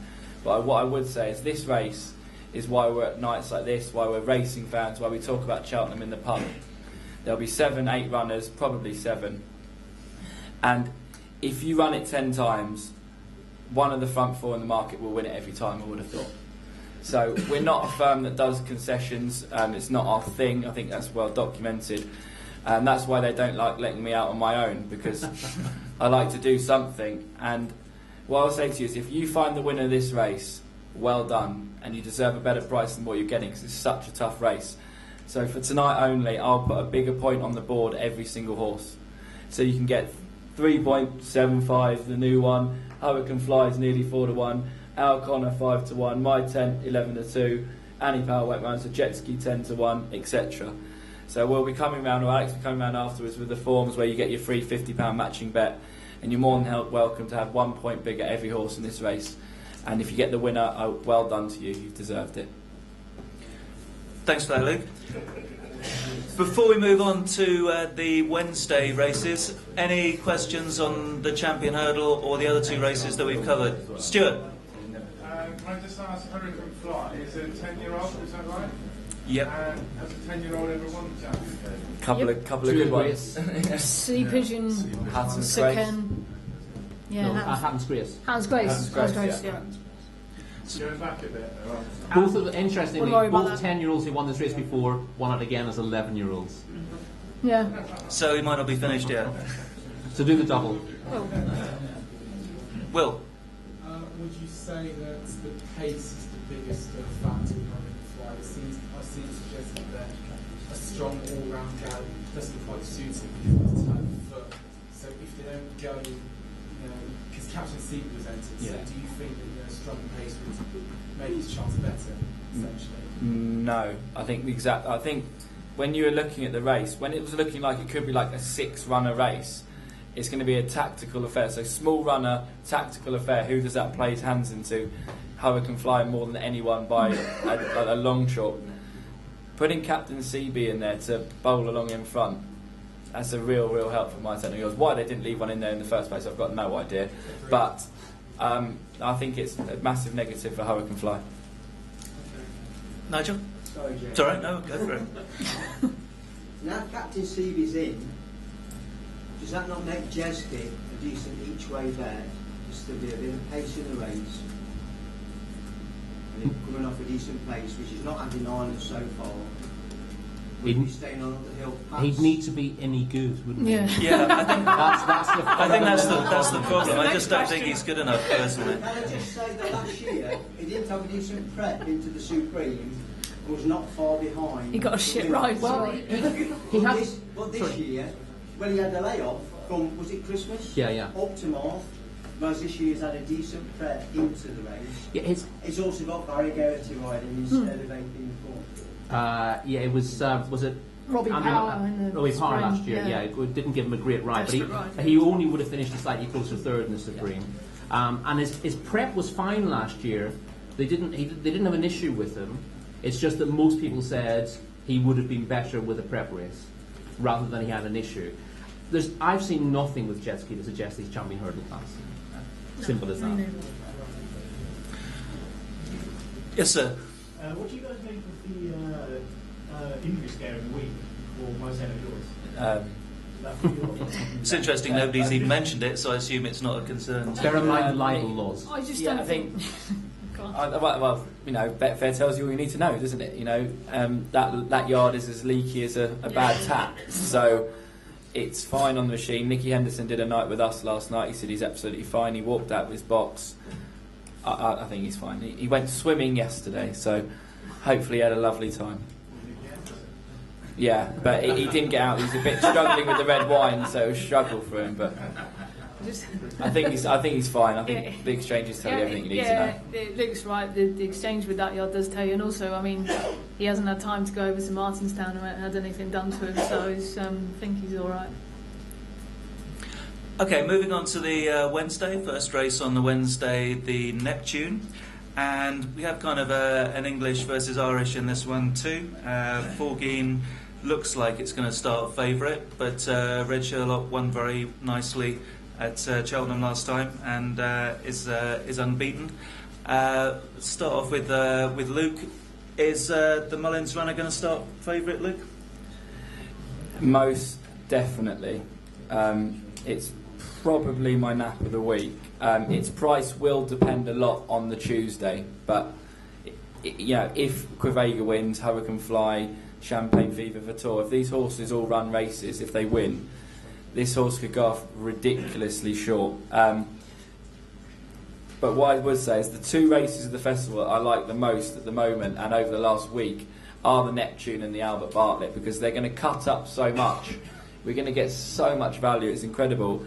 But what I would say is this race is why we're at nights like this, why we're racing fans, why we talk about Cheltenham in the pub. There'll be 7, 8 runners, probably 7. And if you run it 10 times, one of the front 4 in the market will win it every time, I would have thought. So we're not a firm that does concessions. It's not our thing. I think that's well documented. And that's why they don't like letting me out on my own, because I like to do something. And what I'll say to you is if you find the winner of this race, well done, and you deserve a better price than what you're getting because it's such a tough race. So for tonight only, I'll put a bigger point on the board every single horse. So you can get 3.75, the new one. Hurricane Fly is nearly 4-1. Al Connor 5-1. My Tent 11-2. Annie Power Wet Round, so Jet Ski 10-1, etc. So we'll be coming round, or Alex will be coming round afterwards with the forms where you get your free £50 matching bet, and you're more than welcome to have 1 point bigger every horse in this race. And if you get the winner, well done to you. You've deserved it. Thanks for that, Luke. Before we move on to the Wednesday races, any questions on the Champion Hurdle or the other 2 races that we've covered? Stuart? Can I just ask, Hurricane Fly, is it a 10-year-old, is that right? Yep. And has a 10-year-old ever won the Champion Hurdle? Couple of good ones. Sea Pigeon, Hatton's Grace. Sicken. Yeah, Hatton's Grace. Hatton's Grace. Yeah. Going back a bit. Both, interestingly, We'll worry about both that. 10-year-olds who won this race before won it again as 11-year-olds. Yeah. So he might not be finished yet. So do the double. Oh. Will? Would you say that the pace is the biggest factor in Hurricane Fly? I've seen suggested that a strong all-round gallop doesn't quite suit him because of the type of foot. So if they don't go, because Captain Seaby was entered, so do you think that strong pace would make his chance better, essentially? No, I think when you were looking at the race, when it was looking like it could be like a 6-runner race, It's going to be a tactical affair. So small runner, tactical affair. Who does that play his hands into? Howard can fly more than anyone by a long shot. Putting Captain CB in there to bowl along in front, that's a real help for my technical. Why they didn't leave one in there in the first place, I've got no idea. But I think it's a massive negative for Howard can fly. Nigel? Sorry, Jay. It's all right, no, go for it. Now Captain Seavy's in, does that not make Jeski a decent each way bet? Just to be a bit of pace in the race. And coming off a decent pace, which is not had in Ireland so far. Would be staying on the hill pass. He'd need to be any good, wouldn't he? Yeah, I think that's the problem. I just don't question. think he's good enough, personally. Can I just say that last year he didn't have a decent prep into the Supreme and was not far behind. He got a shit ride. Well, He has. this year, well, he had a layoff from, was it Christmas? Yeah. Up to March. Whereas this year he's had a decent prep into the race. Yeah, He's also got Barry Garrity riding instead of 18 it was it Robbie Power in the Robbie Power Supreme, last year. yeah. It didn't give him a great ride, Desperate but ride. he only would have finished a slightly closer third in the Supreme. And his prep was fine last year. They didn't have an issue with him. It's just that most people said he would have been better with a prep race rather than he had an issue. I've seen nothing with jet ski to suggest he's champion hurdle class. Simple as that. Yes, sir. What do you guys make of the injury scare in the week for Mosen of yours? It's interesting, nobody's even mentioned it, so I assume it's not a concern. Bear in mind the libel laws. I just Yeah, don't I think- Go on. Well, Betfair tells you all you need to know, doesn't it? That yard is as leaky as a bad tap, so it's fine on the machine. Nicky Henderson did a night with us last night. He said he's absolutely fine. He walked out of his box. I think he's fine. He went swimming yesterday, so hopefully he had a lovely time. Yeah, but he didn't get out. He was a bit struggling with the red wine, so it was a struggle for him. But I think he's fine. I think the exchanges tell you everything you need to know. It looks right. The exchange with that yard does tell you, and also, I mean, he hasn't had time to go over to Martinstown and had anything done to him, so I think he's all right. Okay, moving on to the Wednesday. First race on the Wednesday, the Neptune. And we have kind of an English versus Irish in this one too. Forgeen looks like it's going to start favourite, but Red Sherlock won very nicely at Cheltenham last time and is unbeaten. Start off with Luke. Is the Mullins runner going to start favourite, Luke? Most definitely. It's probably my nap of the week. Its price will depend a lot on the Tuesday, but if Quivega wins, Hurricane Fly, Champagne Fever Vitor, if these horses all run races, if they win, this horse could go off ridiculously short. But what I would say is the two races of the festival I like the most at the moment and over the last week are the Neptune and the Albert Bartlett, because they're going to cut up so much. We're going to get so much value. It's incredible.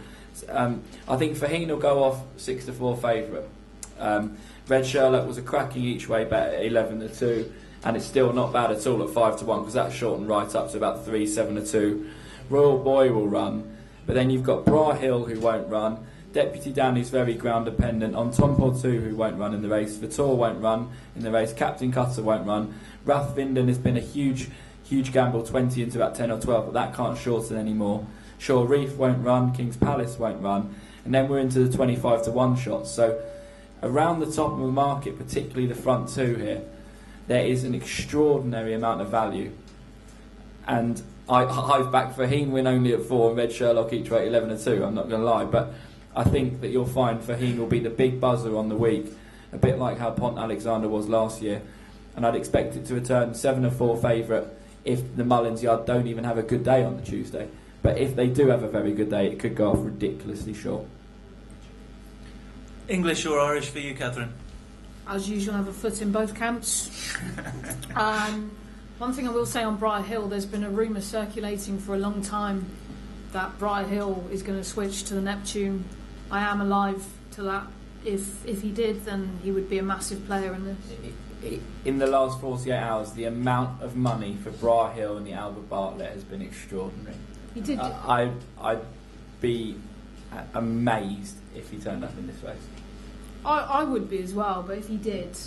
I think Faheen will go off 6-4 favourite. Red Sherlock was a cracking each way bet at 11-2, and it's still not bad at all at 5-1 because that's shortened right up to about 3-7-2. Royal Boy will run, but then you've got Bra Hill who won't run. Deputy Dan, who's very ground dependent. On Tom Pod 2, who won't run in the race. Vitor won't run in the race. Captain Cutter won't run. Rathvinden has been a huge gamble, 20 into about 10 or 12, but that can't shorten anymore. Shore Reef won't run. King's Palace won't run. And then we're into the 25-1 shots. So around the top of the market, particularly the front two here, there is an extraordinary amount of value. And I've backed Faheen win only at 4 and Red Sherlock each way at 11-2, I'm not going to lie, but I think that you'll find Faheen will be the big buzzer on the week, a bit like how Pont Alexander was last year, and I'd expect it to return 7-4 favourite if the Mullins yard don't even have a good day on the Tuesday. But if they do have a very good day, it could go off ridiculously short. English or Irish for you, Catherine? As usual, I have a foot in both camps. One thing I will say on Briar Hill, there's been a rumour circulating for a long time that Briar Hill is going to switch to the Neptune. I am alive to that. If he did, then he would be a massive player in this. In the last 48 hours, the amount of money for Briar Hill and the Albert Bartlett has been extraordinary. He did. I'd be amazed if he turned up in this race. I would be as well, but if he did,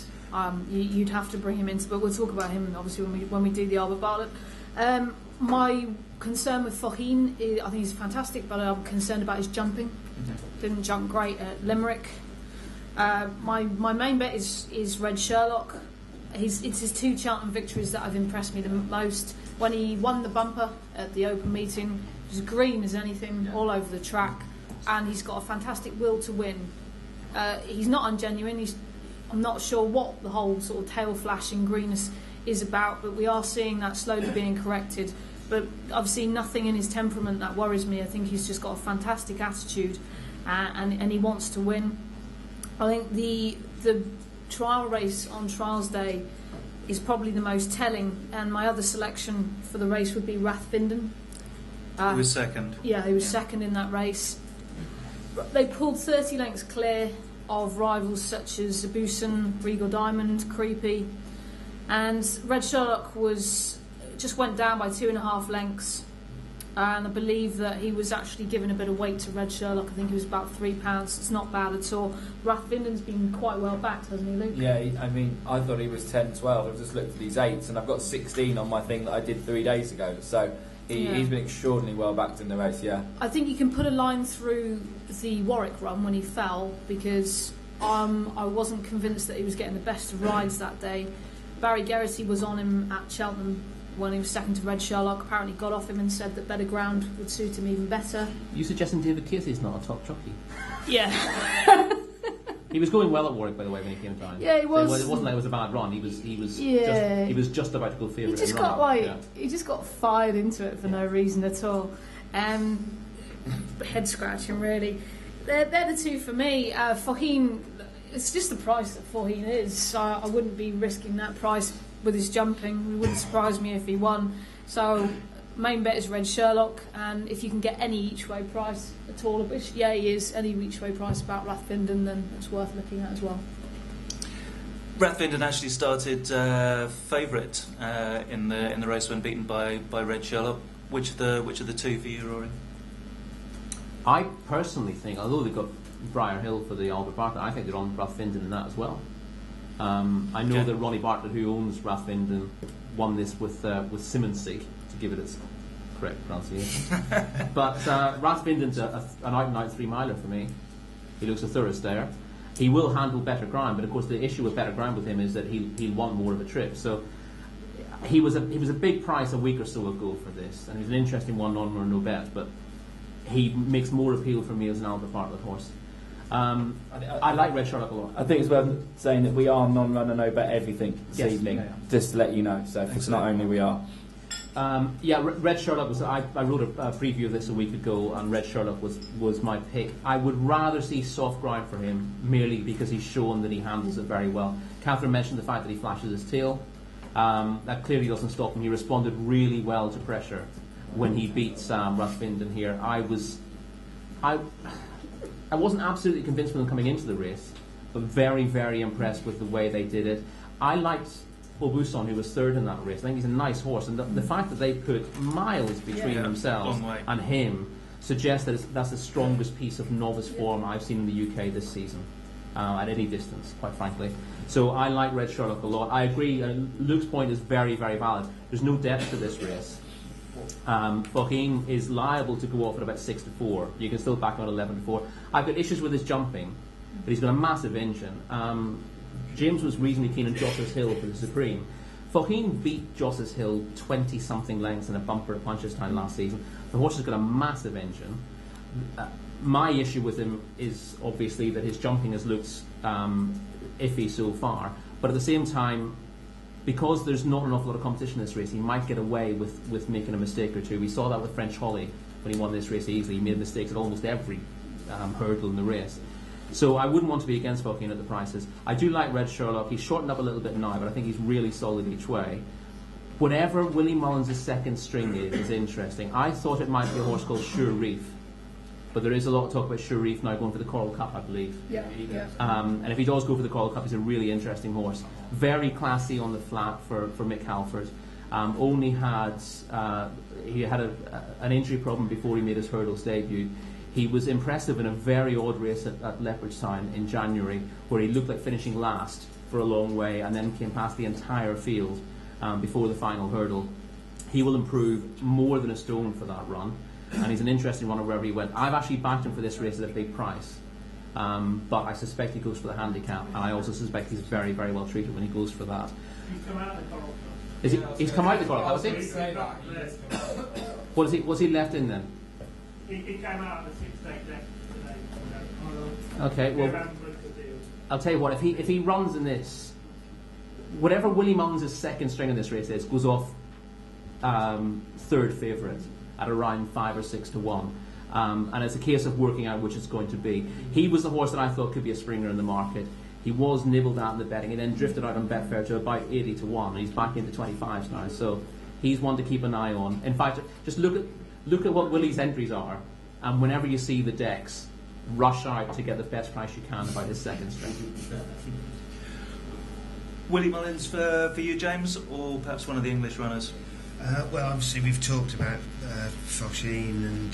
you'd have to bring him into. But we'll talk about him obviously when we do the Albert Bartlett. My concern with Faugheen is, I think he's fantastic, but I'm concerned about his jumping. Didn't jump great at Limerick. My main bet is Red Sherlock. It's his 2 Cheltenham victories that have impressed me the most. When he won the bumper at the Open meeting, he was green as anything, all over the track, and he's got a fantastic will to win. He's not ungenuine. I'm not sure what the whole sort of tail flashing greenness is about, but we are seeing that slowly being corrected. But I've seen nothing in his temperament that worries me. I think he's just got a fantastic attitude, and he wants to win. I think the trial race on Trials Day is probably the most telling, and my other selection for the race would be Rathfinden. He was second. Yeah, he was second in that race. They pulled 30 lengths clear of rivals such as Zabusan, Regal Diamond, Creepy, and Red Sherlock just went down by 2.5 lengths, and I believe that he was actually given a bit of weight to Red Sherlock. I think he was about £3. It's not bad at all. Rathfinden's been quite well backed, hasn't he, Luke? Yeah, I mean, I thought he was 10, 12. I've just looked at these 8s, and I've got 16 on my thing that I did 3 days ago. So he's been extraordinarily well backed in the race, yeah. I think you can put a line through the Warwick run when he fell, because I wasn't convinced that he was getting the best of rides that day. Barry Geraghty was on him at Cheltenham when he was second to Red Sherlock. Apparently got off him and said that better ground would suit him even better. You suggesting David Casey's not a top jockey? Yeah. He was going well at Warwick, by the way, when he came down. Yeah, he was. So it wasn't like it was a bad run. He was just about to go favourite. He just got fired into it for no reason at all. Head scratching, really. They're the 2 for me. Faugheen, it's just the price that Faugheen is. So I wouldn't be risking that price with his jumping. It wouldn't surprise me if he won. So main bet is Red Sherlock, and if you can get any each way price at all, which he is, any each way price about Rathfinden, then it's worth looking at as well. Rathfinden actually started favourite in the race when beaten by Red Sherlock. Which of the 2 for you, Rory? I personally think, although they've got Briar Hill for the Albert Bartlett, I think they're on Rathfinden in that as well. I know that Ronnie Bartlett, who owns Rathfinden, won this with Simmonsy, to give it its correct pronunciation. But Rathfinden's an out-and-out 3-miler for me. He looks a thorough stayer. He will handle better ground, but of course the issue with better ground with him is that he'll want more of a trip. So he was a big price a week or so ago for this, and he was an interesting one on or no bet, but he makes more appeal for me as an Albert Bartlett horse. I like Red Sherlock a lot. I think it's worth saying that we are non-runner, no bet everything this evening, yeah. just to let you know. So it's not only we are. Red Sherlock was. I wrote a preview of this a week ago, and Red Sherlock was my pick. I would rather see soft ground for him, merely because he's shown that he handles it very well. Catherine mentioned the fact that he flashes his tail. That clearly doesn't stop him. He responded really well to pressure when he beats Rathfinden here. I wasn't absolutely convinced with them coming into the race, but very, very impressed with the way they did it. I liked Obuson, who was third in that race. I think he's a nice horse, and the fact that they put miles between themselves and him suggests that that's the strongest piece of novice form I've seen in the UK this season, at any distance, quite frankly. So I like Red Sherlock a lot. I agree, Luke's point is very, very valid. There's no depth to this race. Faugheen is liable to go off at about 6-4. You can still back on 11-4. I've got issues with his jumping, but he's got a massive engine. James was reasonably keen on Joss's Hill for the Supreme. Faugheen beat Joss's Hill 20-something lengths in a bumper at Punchestown last season. The horse has got a massive engine. My issue with him is obviously that his jumping has looked iffy so far, but at the same time, because there's not an awful lot of competition in this race, he might get away with making a mistake or two. We saw that with French Holly when he won this race easily. He made mistakes at almost every hurdle in the race. So I wouldn't want to be against Faugheen at the prices. I do like Red Sherlock. He's shortened up a little bit now, but I think he's really solid each way. Whatever Willie Mullins' second string is interesting. I thought it might be a horse called Sure Reef, but there is a lot of talk about Sure Reef now going for the Coral Cup, I believe. Yeah. And if he does go for the Coral Cup, he's a really interesting horse. Very classy on the flat for Mick Halford. He had an injury problem before he made his hurdles debut. He was impressive in a very odd race at Leopardstown in January, where he looked like finishing last for a long way and then came past the entire field before the final hurdle. He will improve more than a stone for that run, and he's an interesting runner wherever he went. I've actually backed him for this race at a big price, but I suspect he goes for the handicap, and I also suspect he's very, very well treated when he goes for that. He's come out of the Coral Cup. He's come out of the Coral Cup, has he? Was he left in then? He came out of the 6-day deck today. Okay, well, I'll tell you what, if he runs in this, whatever Willie Mullins' second string in this race is, goes off third favourite at around 5 or 6 to 1. And it's a case of working out which it's going to be. He was the horse that I thought could be a springer in the market. He was nibbled out in the betting. He then drifted out on Betfair to about 80 to 1. And he's back into 25s now. So he's one to keep an eye on. In fact, just look at what Willie's entries are, and whenever you see the decks, rush out to get the best price you can about his second string. Willie Mullins for you, James, or perhaps one of the English runners? Well, obviously we've talked about Fosheen, and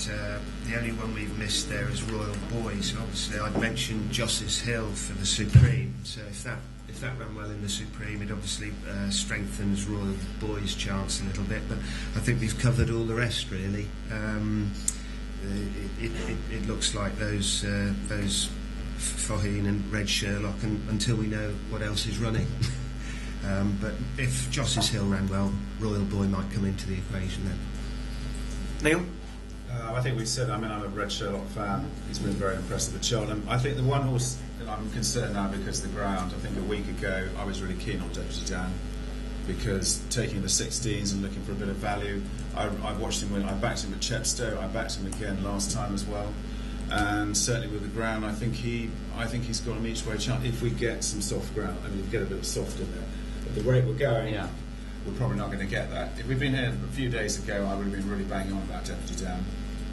the only one we've missed there is Royal Boy. So obviously I'd mentioned Joss's Hill for the Supreme. So if that ran well in the Supreme, it obviously strengthens Royal Boy's chance a little bit. But I think we've covered all the rest really. It looks like those Foheen and Red Sherlock, until we know what else is running. But if Joss's Hill ran well, Royal Boy might come into the equation then. Neil? I think we've said, I'm a Red Sherlock fan. He's been very impressive at Cheltenham. I think the one horse that I'm concerned now because of the ground, I think a week ago I was really keen on Deputy Dan, because taking the 16s and looking for a bit of value, I watched him win. I backed him at Chepstow, I backed him again last time as well. And certainly with the ground, I think he's got an each way chance if we get some soft ground. I mean, if we get a bit of soft in there. At the rate we're going, we're probably not going to get that. If we'd been here a few days ago, I would have been really banging on about Deputy Dan.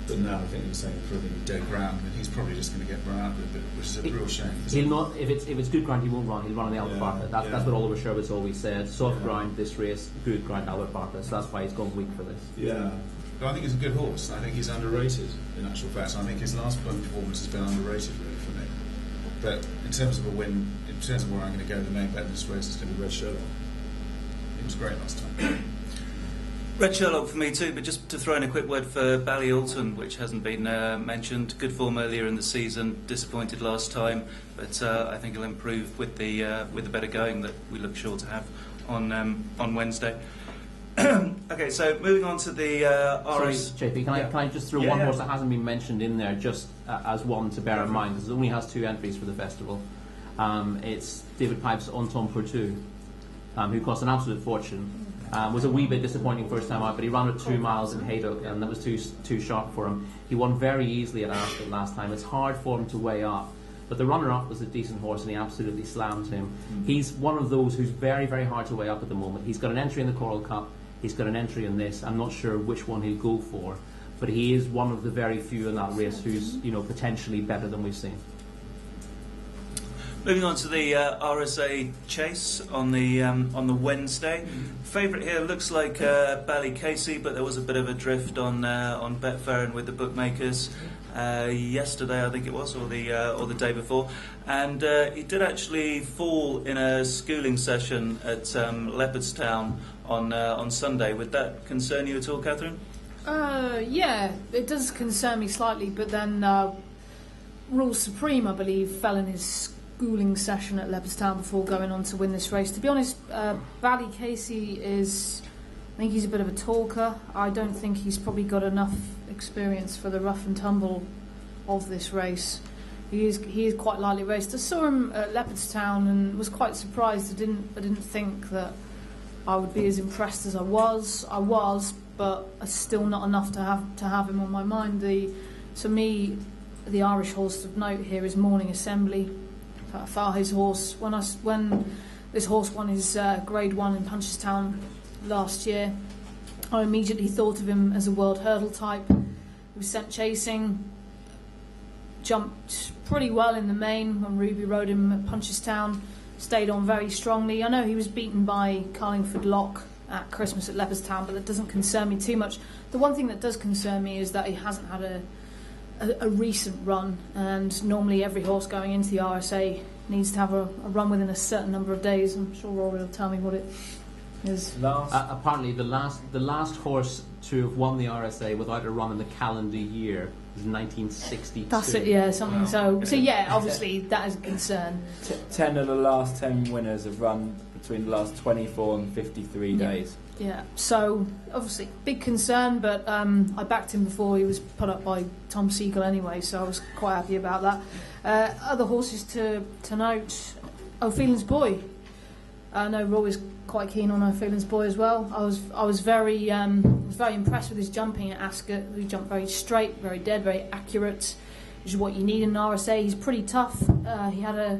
But now I think we're saying for the dead ground, and he's probably just going to get run out with it, which is a real shame. He'll not. If it's good ground, he won't run. He'll run on the Albert Bartlett. That's what Oliver Sherwood's always said. Soft ground this race, good ground Albert Bartlett. So that's why he's gone weak for this. Yeah. But I think he's a good horse. I think he's underrated, in actual fact. I think his last performance has been underrated, really, for me. But in terms of a win, in terms of where I'm going to go, the main bet in this race is going to be Red Sherlock. He was great last time. Red Sherlock for me too, but just to throw in a quick word for Ballyalton, which hasn't been mentioned. Good form earlier in the season, disappointed last time, but I think he'll improve with the better going that we look sure to have on Wednesday. Okay, so moving on to the RS. Sorry, JP, can I just throw one horse that hasn't been mentioned in there, just as one to bear in mind, because it only has 2 entries for the festival. It's David Pipe's Anton Pourtout, who cost an absolute fortune. Was a wee bit disappointing first time out, but he ran at 2 miles in Haydock, and that was too sharp for him. He won very easily at Ascot last time. It's hard for him to weigh up, but the runner-up was a decent horse, and he absolutely slammed him. He's one of those who's very, very hard to weigh up at the moment. He's got an entry in the Coral Cup. He's got an entry in this. I'm not sure which one he'll go for, but he is one of the very few in that race who's potentially better than we've seen. Moving on to the RSA Chase on the Wednesday. Favourite here looks like Ballycasey, but there was a bit of a drift on Betfair and with the bookmakers yesterday, I think it was, or the day before, and he did actually fall in a schooling session at Leopardstown on Sunday. Would that concern you at all, Catherine? Yeah, it does concern me slightly, but then Rule Supreme, I believe, fell in his schooling session at Leopardstown before going on to win this race. To be honest, Ballycasey I think he's a bit of a talker. I don't think he's probably got enough experience for the rough and tumble of this race. He is quite lightly raced. I saw him at Leopardstown and was quite surprised. I didn't think that I would be as impressed as I was. But still not enough to have him on my mind. To me, the Irish horse of note here is Morning Assembly. Fahe's horse. When this horse won his Grade 1 in Punchestown last year, I immediately thought of him as a world hurdle type. He was sent chasing, jumped pretty well in the main when Ruby rode him at Punchestown, stayed on very strongly. I know he was beaten by Carlingford Lock at Christmas at Leopardstown, but that doesn't concern me too much. The one thing that does concern me is that he hasn't had a recent run, and normally every horse going into the RSA needs to have a run within a certain number of days. I'm sure Rory will tell me what it is. Apparently, the last horse to have won the RSA without a run in the calendar year is 1962. That's it, yeah, something. Wow. So yeah, obviously that is a concern. 10 of the last 10 winners have run between the last 24 and 53 days. Yeah, so obviously big concern, but I backed him before he was put up by Tom Siegel anyway, so I was quite happy about that. Other horses to note, O'Phelan's Boy. I know Rory's quite keen on O'Phelan's Boy as well. I was very impressed with his jumping at Ascot. He jumped very straight, very dead, very accurate, which is what you need in an RSA. He's pretty tough. He had a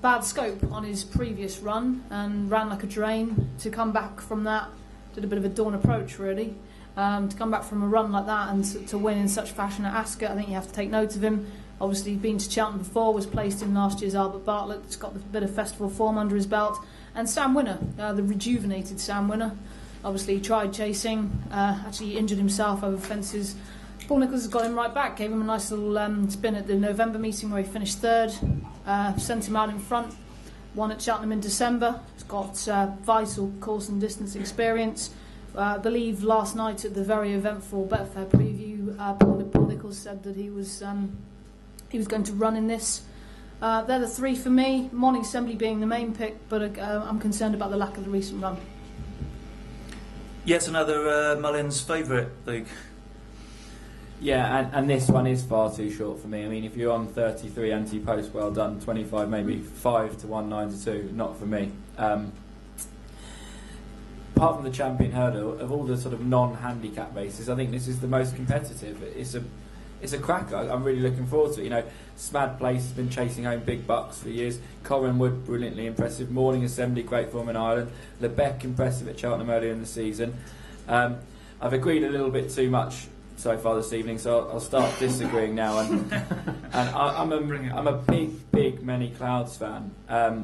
bad scope on his previous run and ran like a drain. To come back from that, did a bit of a dawn approach really. To come back from a run like that and to win in such fashion at Ascot, I think you have to take note of him. Obviously, he's been to Cheltenham before, was placed in last year's Albert Bartlett. He's got a bit of festival form under his belt. And Sam Winner, the rejuvenated Sam Winner, obviously tried chasing, actually injured himself over fences. Paul Nicholls has got him right back, gave him a nice little spin at the November meeting where he finished third, sent him out in front, won at Cheltenham in December. He's got vital course and distance experience. I believe last night at the very eventful Betfair preview, Paul Nicholls said that he was going to run in this. They're the three for me. Morning Assembly being the main pick, but I'm concerned about the lack of the recent run. Yet another Mullins favourite, Luke. Yeah, and this one is far too short for me. I mean, if you're on 33 anti-post, well done. 25, maybe 5 to 1, 9 to 2, not for me. Apart from the Champion Hurdle, of all the sort of non-handicap races, I think this is the most competitive. It's a cracker. I'm really looking forward to it. You know, Smad Place has been chasing home big bucks for years. Corran Wood, brilliantly impressive. Morning Assembly, great form in Ireland. Lebec, impressive at Cheltenham earlier in the season. I've agreed a little bit too much so far this evening, so I'll start disagreeing now. And I'm a big Many Clouds fan. I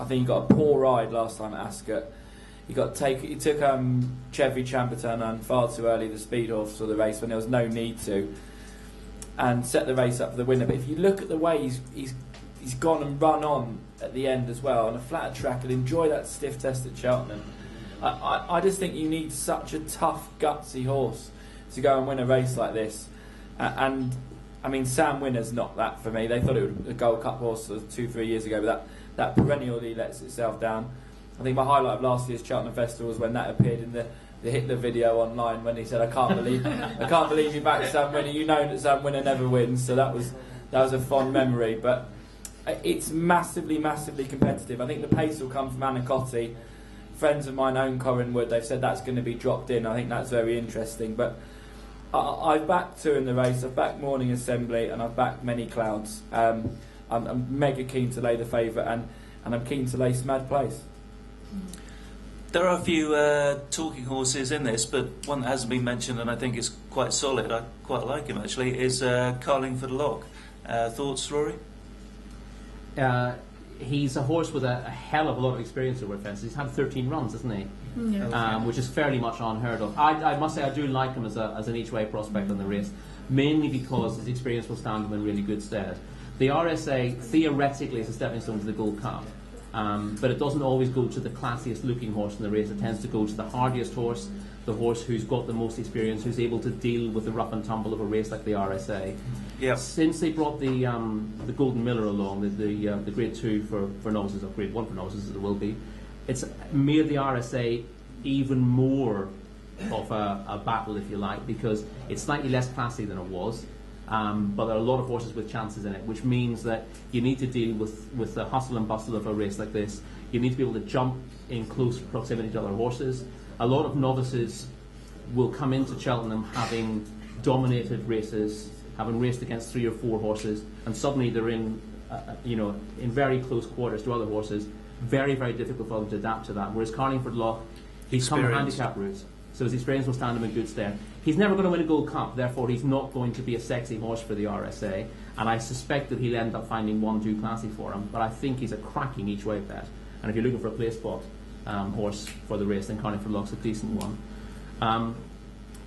think he got a poor ride last time at Ascot. He took Chevy Chamberlain on far too early, the speed horse for the race when there was no need to, and set the race up for the winner. But if you look at the way he's gone and run on at the end as well on a flat track and enjoy that stiff test at Cheltenham, I just think you need such a tough, gutsy horse to go and win a race like this. And I mean, Sam Winner's not that for me. They thought it was a Gold Cup horse 2-3 years ago, but that perennially lets itself down. I think my highlight of last year's Cheltenham Festival was when that appeared in the Hitler video online when he said, I can't believe you back Sam Winner. You know that Sam Winner never wins. So that was a fond memory. But it's massively competitive. I think the pace will come from Anacotti. Friends of mine own Corran Wood. They've said that's going to be dropped in. I think that's very interesting. But I've backed two in the race. I've backed Morning Assembly and I've backed Many Clouds. I'm mega keen to lay the favourite and I'm keen to lay Smad Place. There are a few talking horses in this, but one that hasn't been mentioned and I think is quite solid, I quite like him actually, is Carlingford Lock. Thoughts, Rory? He's a horse with a hell of a lot of experience over fences. He's had 13 runs, hasn't he? Yeah. Which is fairly much unheard of. I must say I do like him as an each-way prospect on the race, mainly because his experience will stand him in really good stead. The RSA theoretically is a stepping stone to the Gold Cup. But it doesn't always go to the classiest looking horse in the race. It tends to go to the hardiest horse, the horse who's got the most experience, who's able to deal with the rough and tumble of a race like the RSA. Yep. Since they brought the Golden Miller along, the Grade 2 for novices, or Grade 1 for novices as it will be, it's made the RSA even more of a battle, if you like, because it's slightly less classy than it was. But there are a lot of horses with chances in it, which means that you need to deal with the hustle and bustle of a race like this. You need to be able to jump in close proximity to other horses. A lot of novices will come into Cheltenham having dominated races, having raced against 3 or 4 horses, and suddenly they're in very close quarters to other horses. Very, very difficult for them to adapt to that. Whereas Carlingford Lock, he's come handicap routes, so his experience will stand him in good stead. He's never going to win a Gold Cup, therefore he's not going to be a sexy horse for the RSA, and I suspect that he'll end up finding one too classy for him, but I think he's a cracking each way bet, and if you're looking for a play spot horse for the race, then Carlingford Lock's a decent one.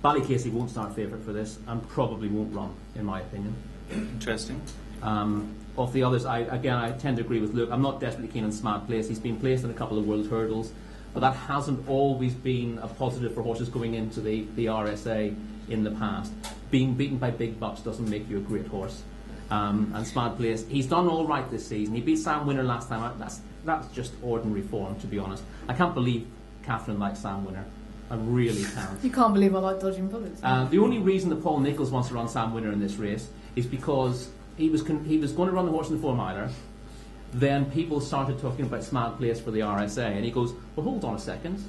Ballycasey won't start favourite for this, and probably won't run, in my opinion. Interesting. Of the others, I tend to agree with Luke. I'm not desperately keen on Smart Place. He's been placed in a couple of world hurdles, but that hasn't always been a positive for horses going into the RSA in the past. Being beaten by big bucks doesn't make you a great horse. And Smart Place, he's done all right this season. He beat Sam Winner last time out. That's just ordinary form, to be honest. I can't believe Catherine likes Sam Winner. I really can't. You can't believe I like dodging bullets. The only reason that Paul Nicholls wants to run Sam Winner in this race is because he was going to run the horse in the 4 miler. Then people started talking about Smart Place for the RSA, and he goes, well, hold on a second.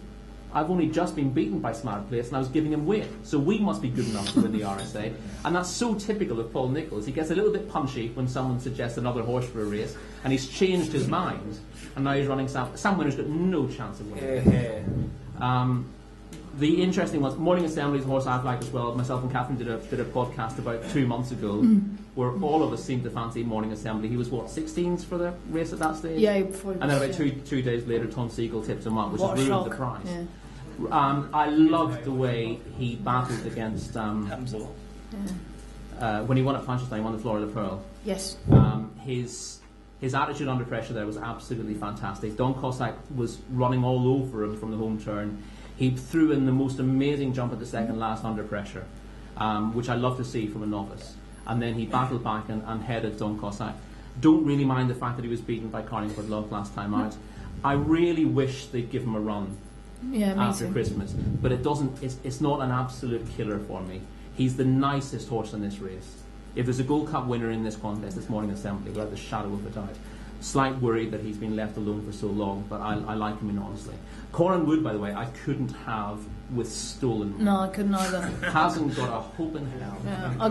I've only just been beaten by Smart Place, and I was giving him weight, so we must be good enough to win the RSA. And that's so typical of Paul Nicholls. He gets a little bit punchy when someone suggests another horse for a race, and he's changed his mind, and now he's running Sam Winner's got no chance of winning. The interesting ones, Morning Assembly is a horse I've liked as well. Myself and Catherine did a podcast about 2 months ago where all of us seemed to fancy Morning Assembly. He was, 16s for the race at that stage? Yeah, before he and then was, about two days later, Tom Siegel tipped him up, which What a has ruined shock. the prize. Yeah. I loved the way he battled against Hamzal. when he won at Punchestown, he won the Florida Pearl. Yes. His attitude under pressure there was absolutely fantastic. Don Cossack was running all over him from the home turn. He threw in the most amazing jump at the second last under pressure, which I love to see from a novice. And then he battled back and headed Don Cossack. Don't really mind the fact that he was beaten by Carlingford Love last time out. I really wish they'd give him a run after Christmas, but it doesn't. It's not an absolute killer for me. He's the nicest horse in this race. If there's a Gold Cup winner in this contest, it's Morning Assembly, without the shadow of a doubt. Slight worry that he's been left alone for so long, but I like him enormously. Corin Wood, by the way, I couldn't have with stolen. No, I couldn't either. Hasn't got a hope in hell. Yeah,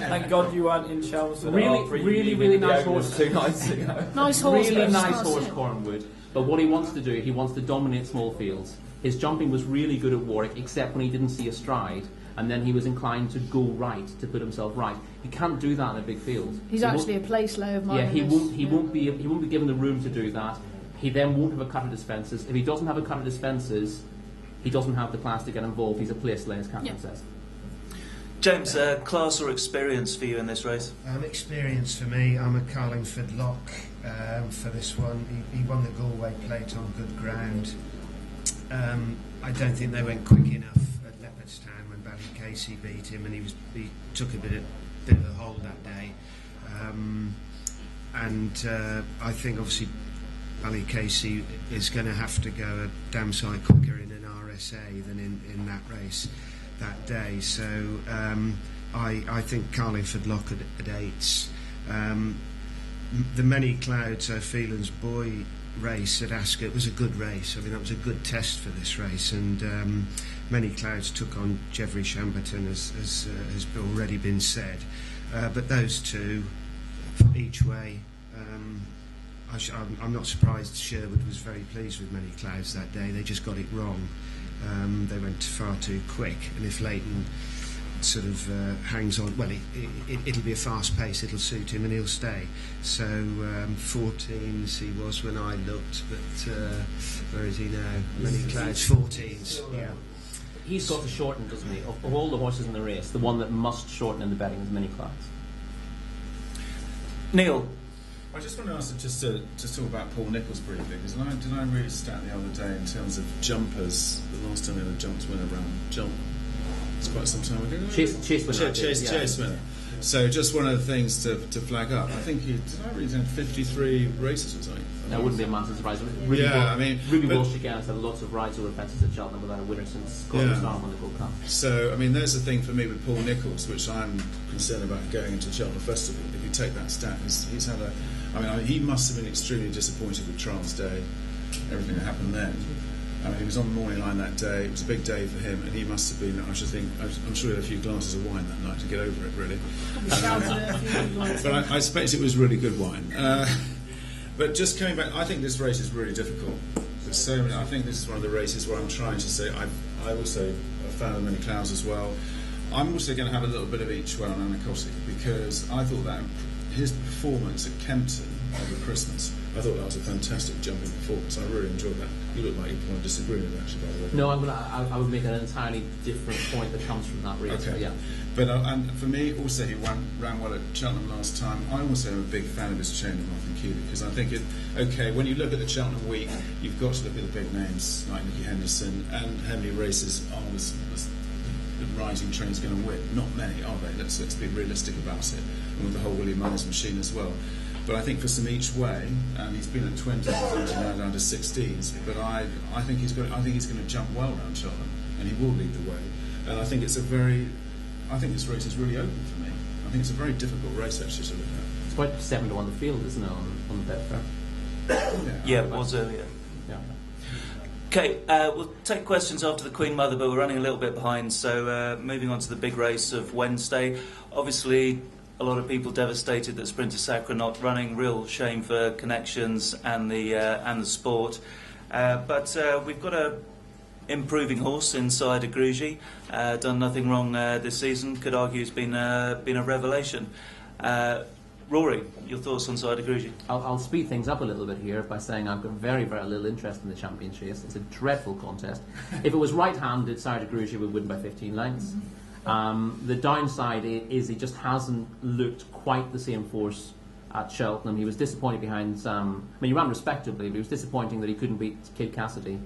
Thank God you weren't in Cheltenham. Really nice horse. 2 nights ago. Nice horse. Really but nice that's horse, it. Corin Wood. But what he wants to do, he wants to dominate small fields. His jumping was really good at Warwick, except when he didn't see a stride, and then he was inclined to go right to put himself right. He can't do that in a big field. He's actually a place low of mine. Yeah, he won't be given the room to do that. He then won't have a cut of his fences. If he doesn't have a cut of his fences, he doesn't have the class to get involved. He's a place lay, as Catherine says. James, class or experience for you in this race? Experience for me. I'm a Carlingford lock for this one. He won the Galway Plate on good ground. I don't think they went quick enough at Leopardstown when Ballycasey beat him, and he took a bit of a hold that day. I think obviously Ballycasey is going to have to go a damn sight quicker in an RSA than in that race that day. So I think Carlingford lock at 8s. The Many Clouds O'Phelan's Boy race at Ascot was a good race. I mean, that was a good test for this race, and Many Clouds took on Jeffrey Chamberton, as has already been said. But those two, each way, I'm not surprised Sherwood was very pleased with Many Clouds that day. They just got it wrong. They went far too quick, and if Leighton sort of hangs on, well, it'll be a fast pace, it'll suit him and he'll stay. So 14s he was when I looked, but where is he now? Many Clouds, 14s, yeah. He's got to shorten, doesn't he? Of all the horses in the race, the one that must shorten in the betting is Many Clouds. Neil? I just want to ask just to talk about Paul Nicholls briefly, because did I read a stat the other day in terms of jumpers, the last time he ever jumped winner around Cheltenham? It's quite some time ago. Chase winner. So just one of the things to flag up. I think did I read 53 races or something? That wouldn't be a massive surprise. Ruby Walsh again has had lots of rides over fences at Cheltenham without a winner since Gordon Starr won the Gold Cup. So, I mean, there's the thing for me with Paul Nicholls, which I'm concerned about going into Cheltenham Festival. If you take that stat, he's had a... I mean, he must have been extremely disappointed with Trials Day, everything that happened then. I mean, he was on the morning line that day. It was a big day for him, and he must have been. I'm sure he had a few glasses of wine that night to get over it, really. But I suppose it was really good wine. But just coming back, I think this race is really difficult. I think this is one of the races where I'm trying to say I also a fan of Many Clouds as well. I'm also going to have a little bit of each way on Anna Cossack, because I thought that his performance at Kempton over Christmas I thought that was a fantastic jumping performance. I really enjoyed that. You look like you want to disagree with it, actually, by the way. No, I would make an entirely different point that comes from that race. Okay. Yeah. But and for me, also, he ran well at Cheltenham last time. I also am a big fan of his training, Martin Keeley, because I think when you look at the Cheltenham week, you've got to look at the big names like Nicky Henderson, and how many races was the rising train's going to win? Not many, are they? Let's be realistic about it. And with the whole Willie Mullins machine as well. But I think for some each way, and he's been at 20s and now down to 16s. But I think he's going to jump well around Cheltenham, and he will lead the way. And I think this race is really open for me. I think it's a very difficult race actually to look at. It's quite 7-1 the field, isn't it, on the Betfair? Yeah, it was earlier. Yeah. Okay, we'll take questions after the Queen Mother, but we're running a little bit behind. So moving on to the big race of Wednesday. Obviously, a lot of people devastated that Sprinter Sacre not running. Real shame for Connections and the sport. But we've got a improving horse inside Agrugi. Done nothing wrong this season. Could argue it's been a revelation. Rory, your thoughts on Side Agrugi? I'll speed things up a little bit here by saying I've got very, very little interest in the Champion Chase. It's a dreadful contest. If it was right-handed, Side Agrugi would win by 15 lengths. The downside is he just hasn't looked quite the same force at Cheltenham. He was disappointed behind he ran respectably, but he was disappointing that he couldn't beat Kid Cassidy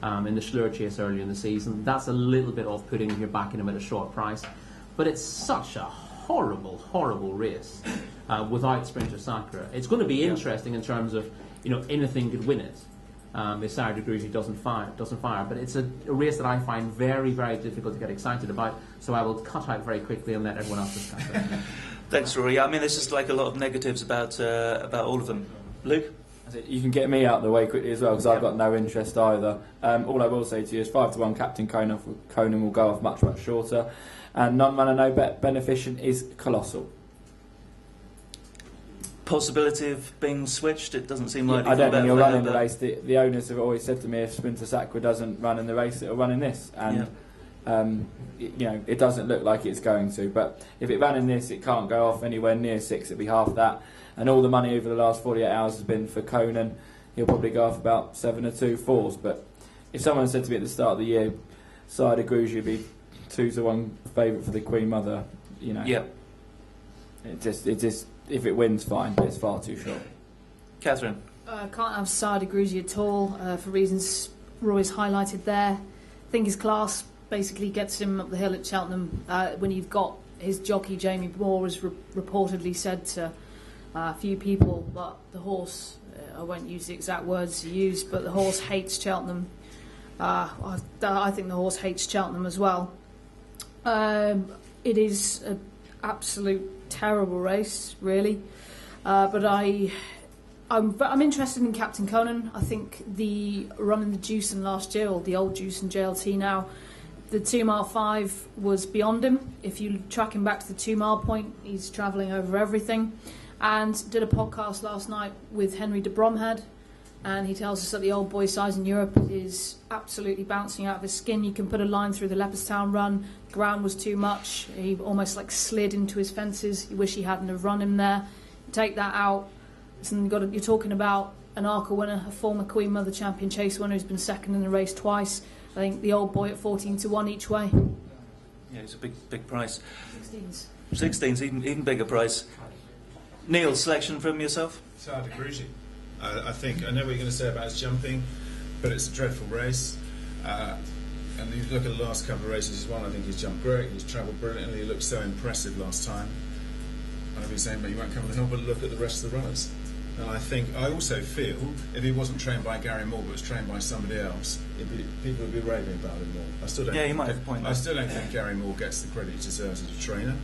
in the Schlur Chase earlier in the season. That's a little bit off-putting if you're backing him at a short price. But it's such a horrible, horrible race without Sprinter Sacre. It's going to be interesting in terms of, anything could win it. If Sarah de Grugy doesn't fire. But it's a race that I find very, very difficult to get excited about, so I will cut out very quickly and let everyone else discuss it. Thanks, Rory. I mean, there's just like a lot of negatives about all of them. Luke? You can get me out of the way quickly as well, because I've got no interest either. All I will say to you is 5-1 Captain Conan will go off much, much shorter, and non-runner no bet beneficent is colossal. Possibility of being switched? It doesn't seem like. I don't think he'll run in the race. The owners have always said to me, if Sprinter Sacre doesn't run in the race, it'll run in this, and it doesn't look like it's going to. But if it ran in this, it can't go off anywhere near 6. It'd be half that, and all the money over the last 48 hours has been for Conan. He'll probably go off about 7 or 2 4s. But if someone said to me at the start of the year, Side of Grugy would be 2-1 favourite for the Queen Mother, it just. If it wins, fine, but it's far too short. Catherine? Can't have Side of Grugy at all for reasons Roy's highlighted there. I think his class basically gets him up the hill at Cheltenham when you've got his jockey Jamie Moore has reportedly said to a few people that the horse, I won't use the exact words he used, but the horse hates Cheltenham. I think the horse hates Cheltenham as well. It is an absolute terrible race, really, but I'm interested in Captain Conan. I think the run in the Jewson last year, or the old Jewson JLT now, the 2 mile 5 was beyond him. If you track him back to the 2 mile point, he's travelling over everything. And did a podcast last night with Henry de Bromhead, and he tells us that the old boy size in Europe is absolutely bouncing out of his skin. You can put a line through the Leopardstown run. The ground was too much. He almost slid into his fences. You wish he hadn't have run him there. Take that out. And you're talking about an ARCA winner, a former Queen Mother Champion Chase winner who's been second in the race twice. I think the old boy at 14-1 each way. Yeah, it's a big price. 16s. 16s, even bigger price. Neil, selection from yourself? Side of Grugy. I think I know what you're going to say about his jumping, but it's a dreadful race. And you look at the last couple of races he's won. I think he's jumped great. He's travelled brilliantly. He looked so impressive last time. I've been saying, but you won't come to the hill. But look at the rest of the runners. And I also feel if he wasn't trained by Gary Moore, but was trained by somebody else, people would be raving about him more. I still don't. Yeah, you might have a point. I still don't think Gary Moore gets the credit he deserves as a trainer.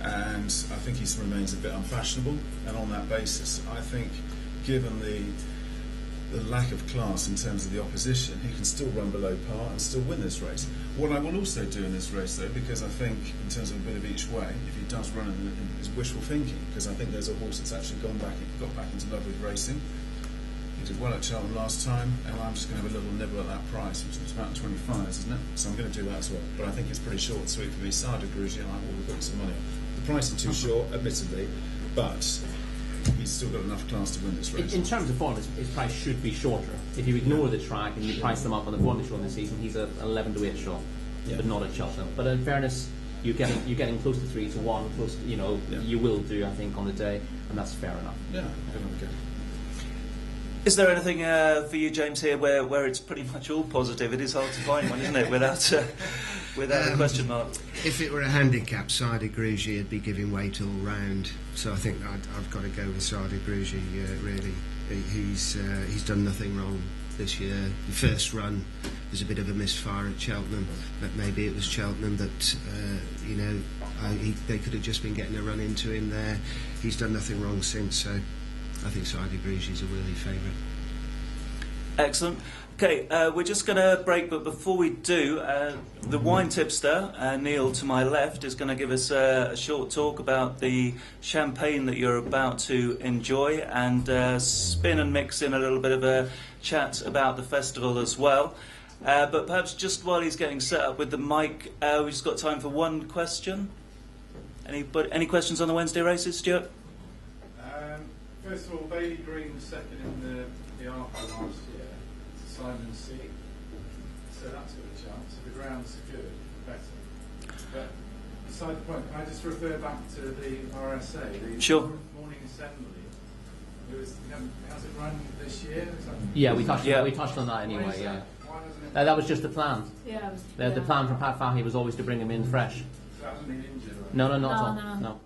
And I think he remains a bit unfashionable. And on that basis, I think, given the lack of class in terms of the opposition, he can still run below par and still win this race. What I will also do in this race, though, because I think in terms of a bit of each way, if he does run is wishful thinking, because I think there's a horse that's actually got back into love with racing. He did well at Cheltenham last time, and I'm just going to have a little nibble at that price, which is about 25, isn't it? So I'm going to do that as well. But I think it's pretty short and sweet for me. Side of Grugy, and I will put some money on. The price is too short, admittedly, but he's still got enough class to win this race. In terms of form, his price should be shorter. If you ignore the track and you price them up on the Formula show in this season, he's a 11 to 8 shot, but not at Cheltenham. But in fairness, you're getting close to 3 to 1. Close, you will do, I think, on the day, and that's fair enough. Yeah, okay. Is there anything for you, James, here where it's pretty much all positive? It is hard to find one, isn't it, without a question mark? If it were a handicap, Sadi Grugy would be giving weight all round. So I think I've got to go with Sadi Grugy, really. He's done nothing wrong this year. The first run was a bit of a misfire at Cheltenham, but maybe it was Cheltenham that, they could have just been getting a run into him there. He's done nothing wrong since, so I think Sadi Grugy's a worthy favourite. Excellent. Okay, we're just going to break, but before we do, the wine tipster, Neil to my left, is going to give us a short talk about the champagne that you're about to enjoy, and spin and mix in a little bit of a chat about the festival as well. But perhaps just while he's getting set up with the mic, we've just got time for one question. Any questions on the Wednesday races, Stuart? First of all, Bailey Green was second in the ARPA last year. It's Simon C. So that's got a chance. If the ground's good, better. But beside the point, can I just refer back to the RSA, the Sure. Morning Assembly? Has it run this year? Yeah, we touched on that anyway. Yeah, Why doesn't it? that was just the plan. Yeah, The plan from Pat Fahey was always to bring him in fresh. So it hasn't been injured, right? No, not No, at all. no. No.